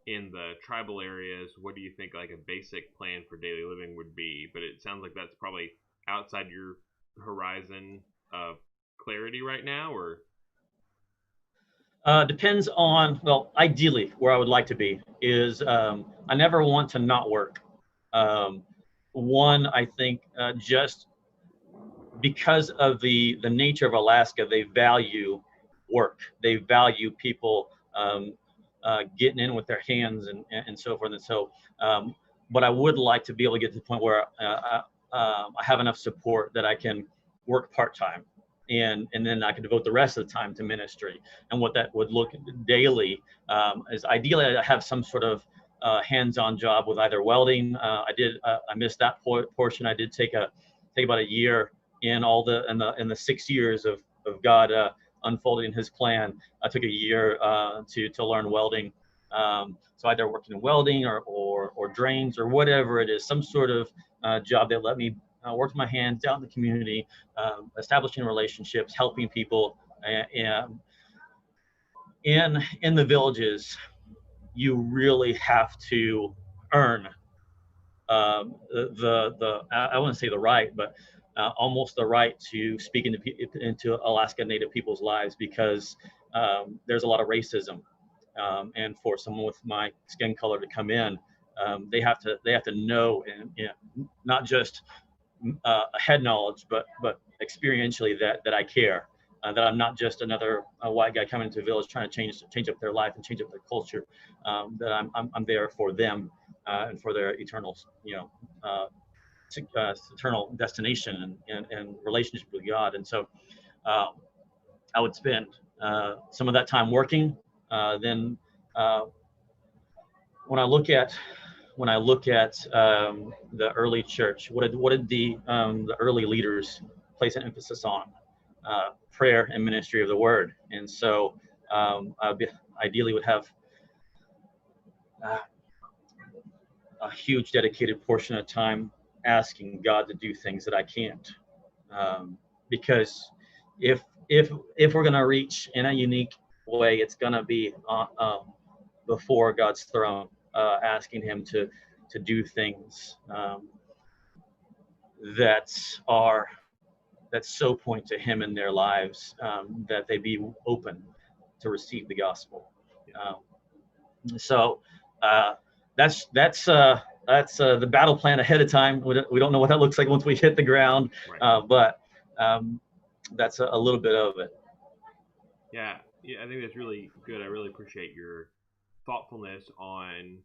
in the tribal areas, what do you think like a basic plan for daily living would be? But it sounds like that's probably outside your horizon of clarity right now, or? Depends on, well, ideally where I would like to be is I never want to not work. One, I think just because of the nature of Alaska, they value work. They value people getting in with their hands and so forth. And so, but I would like to be able to get to the point where I have enough support that I can work part-time. And then I can devote the rest of the time to ministry. And what that would look daily is ideally I have some sort of hands-on job with either welding. I missed that portion. I did take about a year in all the 6 years of God unfolding His plan. I took a year to learn welding. So either working in welding or drains or whatever it is, some sort of job that let me work my hands out in the community, establishing relationships, helping people. And in the villages, you really have to earn the I wouldn't say the right, but almost the right to speak into Alaska Native people's lives, because there's a lot of racism, and for someone with my skin color to come in, they have to know, and not just head knowledge, but experientially that I care, that I'm not just another white guy coming to a village trying to change up their life and change up their culture, that I'm there for them, and for their eternal, eternal destination and relationship with God. And so I would spend some of that time working. Then when I look at the early church, what did the early leaders place an emphasis on? Prayer and ministry of the word. And so I ideally would have a huge dedicated portion of time asking God to do things that I can't, because if we're going to reach in a unique way, it's going to be before God's throne, asking Him to do things that so point to Him in their lives, that they be open to receive the gospel. So that's the battle plan ahead of time. We don't know what that looks like once we hit the ground, right. But that's a little bit of it. Yeah, I think that's really good. I really appreciate your thoughtfulness on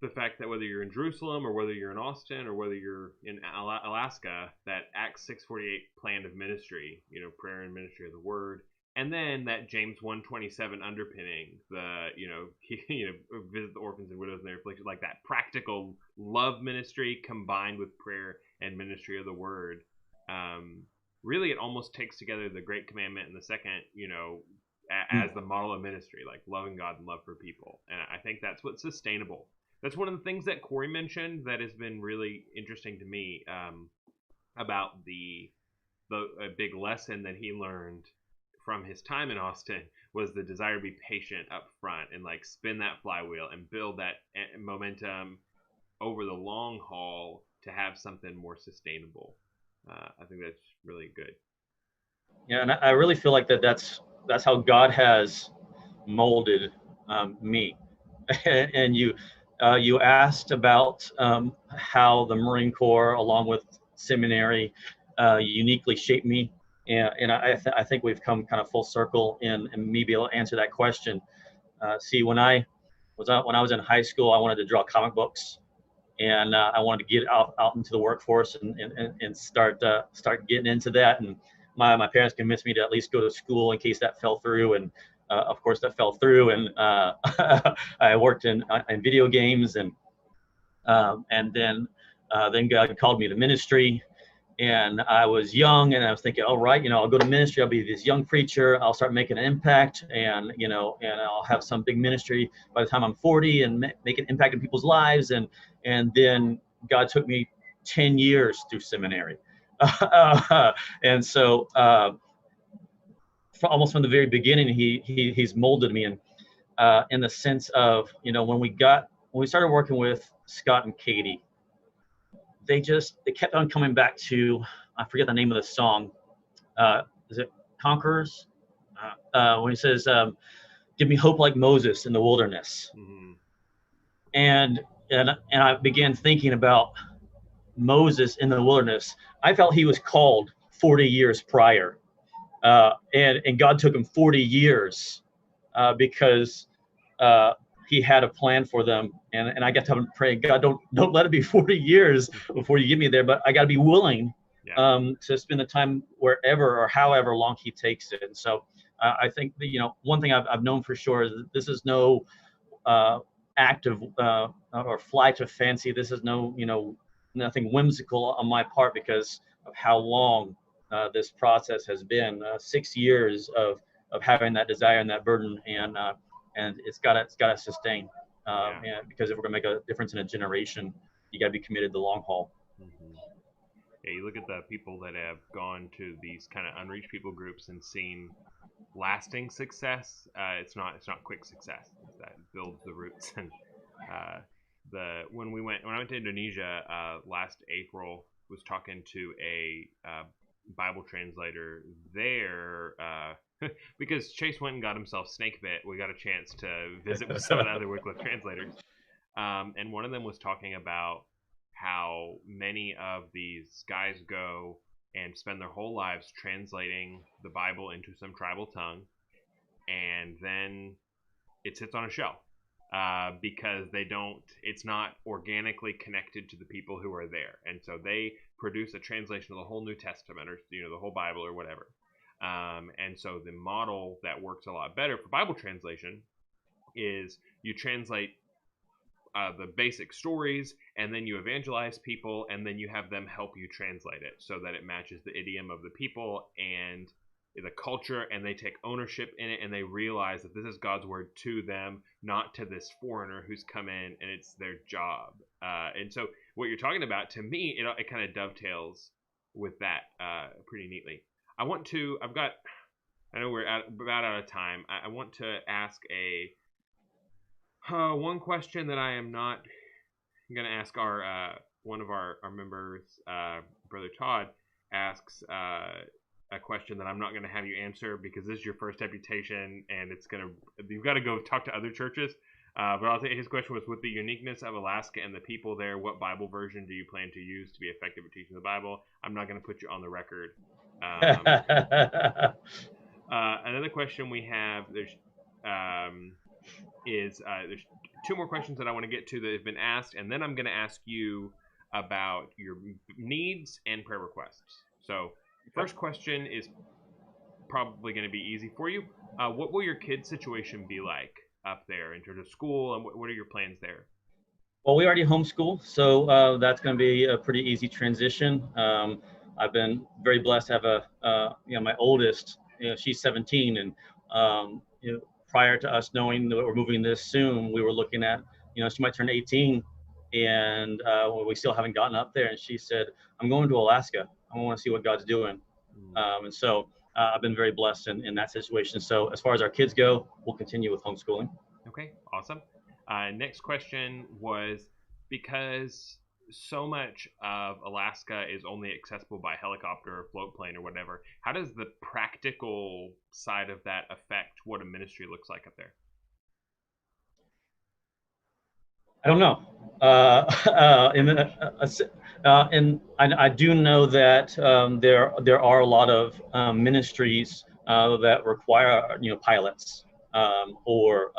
the fact that whether you're in Jerusalem or whether you're in Austin or whether you're in Alaska, that Acts 6:48 plan of ministry, prayer and ministry of the word, and then that James 1:27 underpinning, the visit the orphans and widows in their affliction, like that practical love ministry combined with prayer and ministry of the word. Really, it almost takes together the Great Commandment and the second, as the model of ministry, like loving God and love for people. And I think that's what's sustainable. That's one of the things that Corey mentioned that has been really interesting to me, about a big lesson that he learned from his time in Austin was the desire to be patient up front and like spin that flywheel and build that momentum over the long haul to have something more sustainable. I think that's really good. Yeah, and I really feel like that's how God has molded me. And you asked about how the Marine Corps, along with seminary, uniquely shaped me, and I think we've come kind of full circle in me be able to answer that question. See, when I was in high school, I wanted to draw comic books, and I wanted to get out into the workforce and start getting into that. And my parents convinced me to at least go to school in case that fell through, and of course that fell through. And I worked in video games, and then God called me to ministry. And I was young, and I was thinking, all right, I'll go to ministry. I'll be this young preacher. I'll start making an impact, and I'll have some big ministry by the time I'm 40 and make an impact in people's lives. And then God took me 10 years through seminary. And so almost from the very beginning, he's molded me in the sense of, when we started working with Scott and Katie, they kept on coming back to, I forget the name of the song. Is it Conquerors? When he says, give me hope like Moses in the wilderness. Mm-hmm. And I began thinking about Moses in the wilderness. I felt he was called 40 years prior. And God took him 40 years because he had a plan for them. And I got to pray, God, don't let it be 40 years before you get me there, but I got to be willing to spend the time wherever or however long he takes it. And so I think that, one thing I've known for sure is that this is no act of or flight of fancy. This is no, nothing whimsical on my part, because how long this process has been. 6 years of having that desire and that burden, and it's gotta sustain. And because if we're gonna make a difference in a generation, you gotta be committed to the long haul. Mm-hmm. Yeah, you look at the people that have gone to these kind of unreached people groups and seen lasting success. It's not quick success. That builds the roots. And when I went to Indonesia last April, was talking to a Bible translator there. Because Chase went and got himself snake bit, we got a chance to visit with some of the other Wycliffe translators. And one of them was talking about how many of these guys go and spend their whole lives translating the Bible into some tribal tongue, and then it sits on a shelf because it's not organically connected to the people who are there. And so they produce a translation of the whole New Testament, or the whole Bible or whatever. And so the model that works a lot better for Bible translation is you translate the basic stories, and then you evangelize people, and then you have them help you translate it so that it matches the idiom of the people and the culture, and they take ownership in it, and they realize that this is God's word to them, not to this foreigner who's come in, and it's their job. And so what you're talking about, to me, it kind of dovetails with that pretty neatly. I know we're about out of time. I want to ask one question that I'm going to ask one of our members, Brother Todd, asks a question that I'm not going to have you answer because this is your first deputation, and you've got to go talk to other churches. But I'll say his question was, with the uniqueness of Alaska and the people there, what Bible version do you plan to use to be effective at teaching the Bible? I'm not going to put you on the record. Another question we have, there's two more questions that I want to get to that have been asked, and then I'm going to ask you about your needs and prayer requests. So first question is probably going to be easy for you. What will your kids' situation be like up there in terms of school, and what are your plans there? Well, we already homeschool, so that's going to be a pretty easy transition. I've been very blessed to have my oldest, she's 17, and prior to us knowing that we're moving this soon, we were looking at, she might turn 18, and we still haven't gotten up there. And she said, I'm going to Alaska. I want to see what God's doing. And so I've been very blessed in that situation. So as far as our kids go, we'll continue with homeschooling. Okay, awesome. Next question was, because so much of Alaska is only accessible by helicopter or float plane or whatever, how does the practical side of that affect what a ministry looks like up there? I don't know. And I do know that there are a lot of ministries that require pilots, or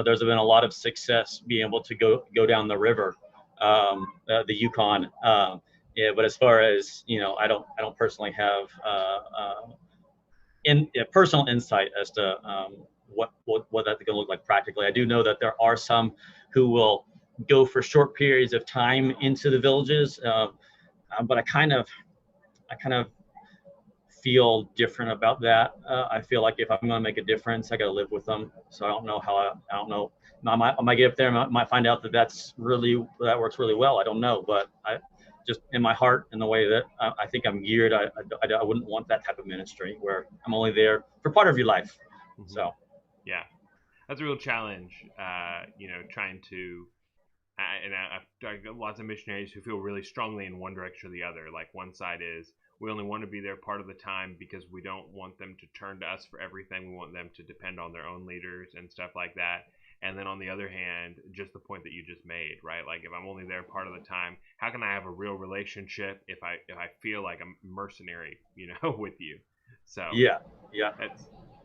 there's been a lot of success being able to go down the river, the Yukon. But as far as I don't personally have personal insight as to what that's going to look like practically. I do know that there are some who will go for short periods of time into the villages, but I kind of feel different about that. I feel like if I'm going to make a difference, I got to live with them. So I don't know. I might get up there and might find out that works really well. I don't know, but I just, in my heart, in the way that I think I'm geared, I wouldn't want that type of ministry where I'm only there for part of your life. Mm-hmm. So, yeah, that's a real challenge. Trying to, and I've got lots of missionaries who feel really strongly in one direction or the other. Like one side is, we only want to be there part of the time because we don't want them to turn to us for everything. We want them to depend on their own leaders and stuff like that. And then on the other hand, just the point that you just made, right? Like if I'm only there part of the time, how can I have a real relationship if I feel like a mercenary, with you? So yeah.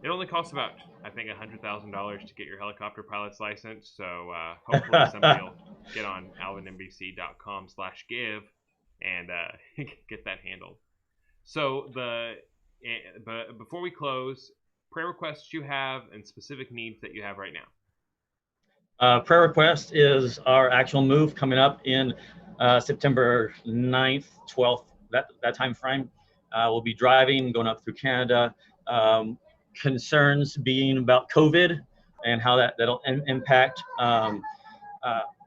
It only costs about, I think, $100,000 to get your helicopter pilot's license. So hopefully somebody will get on alvinmbc.com/give and get that handled. So but before we close, prayer requests you have and specific needs that you have right now. Prayer request is our actual move coming up in September 9th, 12th, that time frame. We'll be driving, going up through Canada. Concerns being about COVID and how that'll impact.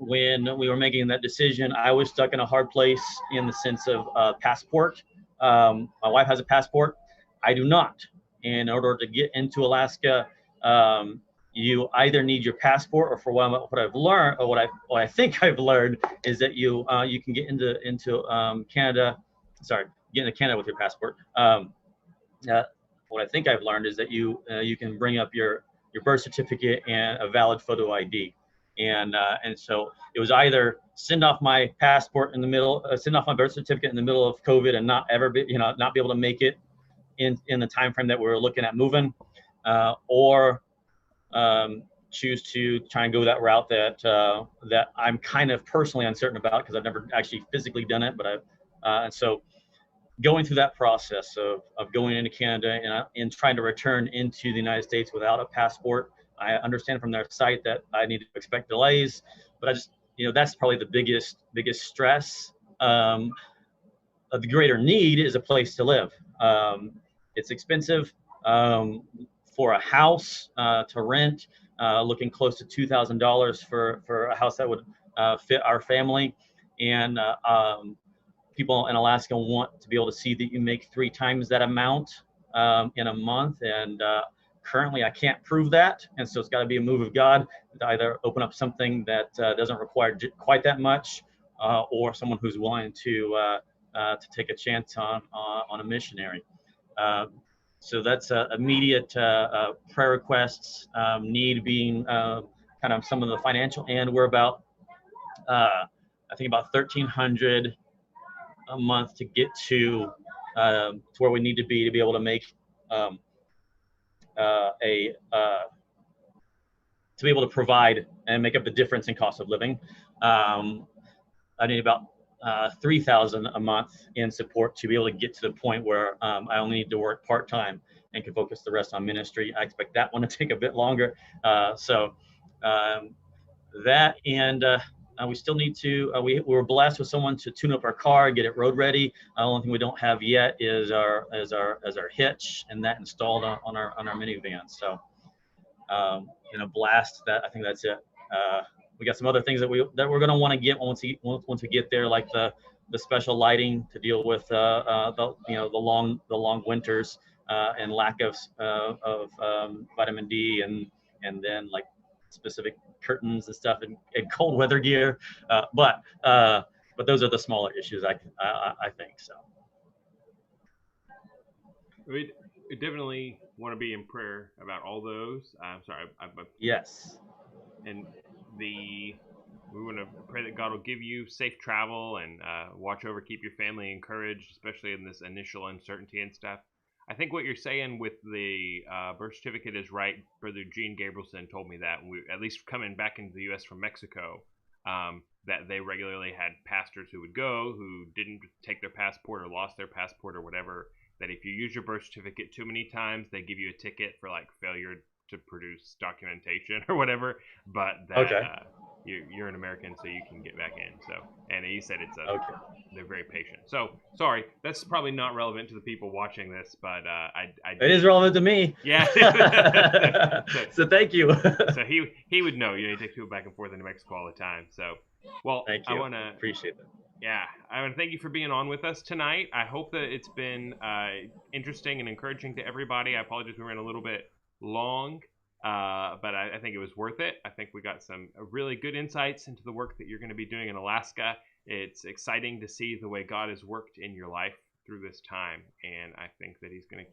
When we were making that decision, I was stuck in a hard place in the sense of passport. My wife has a passport. I do not. In order to get into Alaska, you either need your passport, or for what I've learned, or what I think I've learned, is that you can get into Canada. Sorry, get into Canada with your passport. What I think I've learned is that you can bring up your birth certificate and a valid photo ID. And so it was either send off my passport in the middle, send off my birth certificate in the middle of COVID, and not be able to make it in the time frame that we were looking at moving, or choose to try and go that route that I'm kind of personally uncertain about, because I've never actually physically done it. But and so going through that process of going into Canada and trying to return into the United States without a passport. I understand from their site that I need to expect delays, but I just, that's probably the biggest stress. The greater need is a place to live. It's expensive for a house to rent, looking close to $2,000 for a house that would fit our family. And people in Alaska want to be able to see that you make 3 times that amount in a month. And currently I can't prove that. And so it's got to be a move of God to either open up something that doesn't require quite that much, or someone who's willing to take a chance on a missionary. So that's immediate prayer requests, need being kind of some of the financial, and we're about, I think about $1,300 a month to get to where we need to be able to make to be able to provide and make up the difference in cost of living. I need about $3,000 a month in support to be able to get to the point where I only need to work part-time and can focus the rest on ministry. I expect that one to take a bit longer. So that, and we still need to, we were blessed with someone to tune up our car, get it road ready. The only thing we don't have yet is our hitch, and that installed on our minivan. So, blast that. I think that's it. We got some other things that we're going to want to get once we get there, like the special lighting to deal with the long winters and lack of vitamin D, and then like specific curtains and stuff, and cold weather gear. But those are the smaller issues, I think so. We definitely want to be in prayer about all those. I'm sorry. Yes. And we want to pray that God will give you safe travel and watch over, keep your family encouraged, especially in this initial uncertainty and stuff. I think what you're saying with the birth certificate is right. Brother Gene Gabrielson told me that, at least coming back into the U.S. from Mexico, that they regularly had pastors who would go who didn't take their passport or lost their passport or whatever, that if you use your birth certificate too many times, they give you a ticket for like failure to produce documentation or whatever, but that okay. You're an American, so you can get back in. So, and he said okay. They're very patient. So, sorry, that's probably not relevant to the people watching this, but it is relevant to me. Yeah. so thank you. So he would know. You take people back and forth in New Mexico all the time. So, well, thank you. I want to appreciate that. Yeah, I want to thank you for being on with us tonight. I hope that it's been interesting and encouraging to everybody. I apologize we ran a little bit long, but I think it was worth it. I think we got some really good insights into the work that you're going to be doing in Alaska. It's exciting to see the way God has worked in your life through this time, and I think that he's going to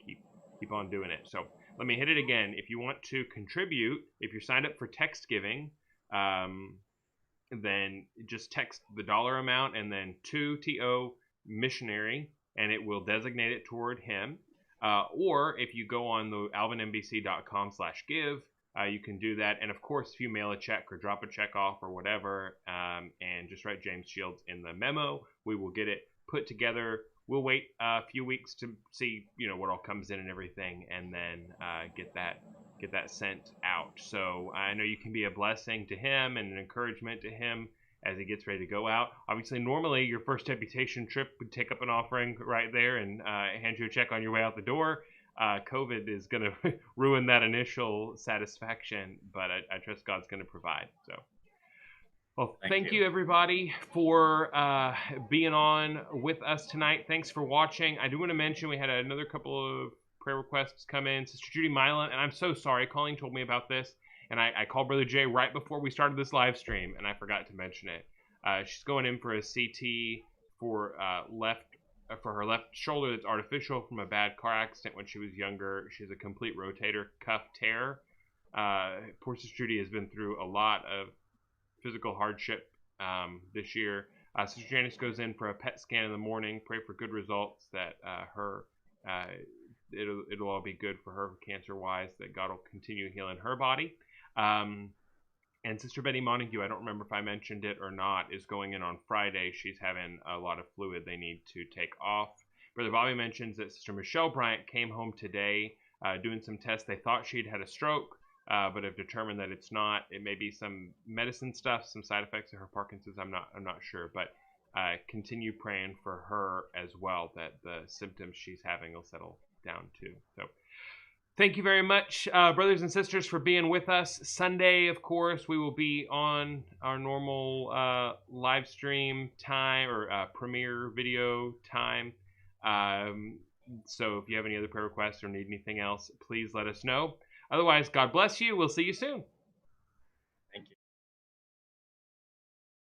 keep on doing it. So let me hit it again. If you want to contribute, if you're signed up for text giving, then just text the dollar amount and then 2TO missionary, and it will designate it toward him. Or if you go on the alvinmbc.com/give, you can do that. And of course, if you mail a check or drop a check off or whatever, and just write James Shields in the memo, we will get it put together. We'll wait a few weeks to see, what all comes in and everything, and then get that sent out. So I know you can be a blessing to him and an encouragement to him as he gets ready to go out. Obviously, normally your first deputation trip would take up an offering right there and hand you a check on your way out the door. COVID is going to ruin that initial satisfaction, but I trust God's going to provide. So, well, thank you everybody for being on with us tonight. Thanks for watching. I do want to mention we had another couple of prayer requests come in. Sister Judy Milan, and I'm so sorry, Colleen told me about this, and I called Brother Jay right before we started this live stream, and I forgot to mention it. She's going in for a CT for her left shoulder that's artificial from a bad car accident when she was younger. She has a complete rotator cuff tear. Poor Sister Judy has been through a lot of physical hardship this year. Sister Janice goes in for a PET scan in the morning. Pray for good results, that it'll all be good for her cancer-wise, that God will continue healing her body. And Sister Betty Montague, I don't remember if I mentioned it or not, is going in on Friday. She's having a lot of fluid they need to take off. Brother Bobby mentions that Sister Michelle Bryant came home today doing some tests. They thought she'd had a stroke, but have determined that it's not. It may be some medicine stuff, some side effects of her Parkinson's. I'm not sure, but continue praying for her as well, that the symptoms she's having will settle down too. So thank you very much, brothers and sisters, for being with us. Sunday, of course, we will be on our normal live stream time, or premiere video time. So if you have any other prayer requests or need anything else, please let us know. Otherwise, God bless you. We'll see you soon.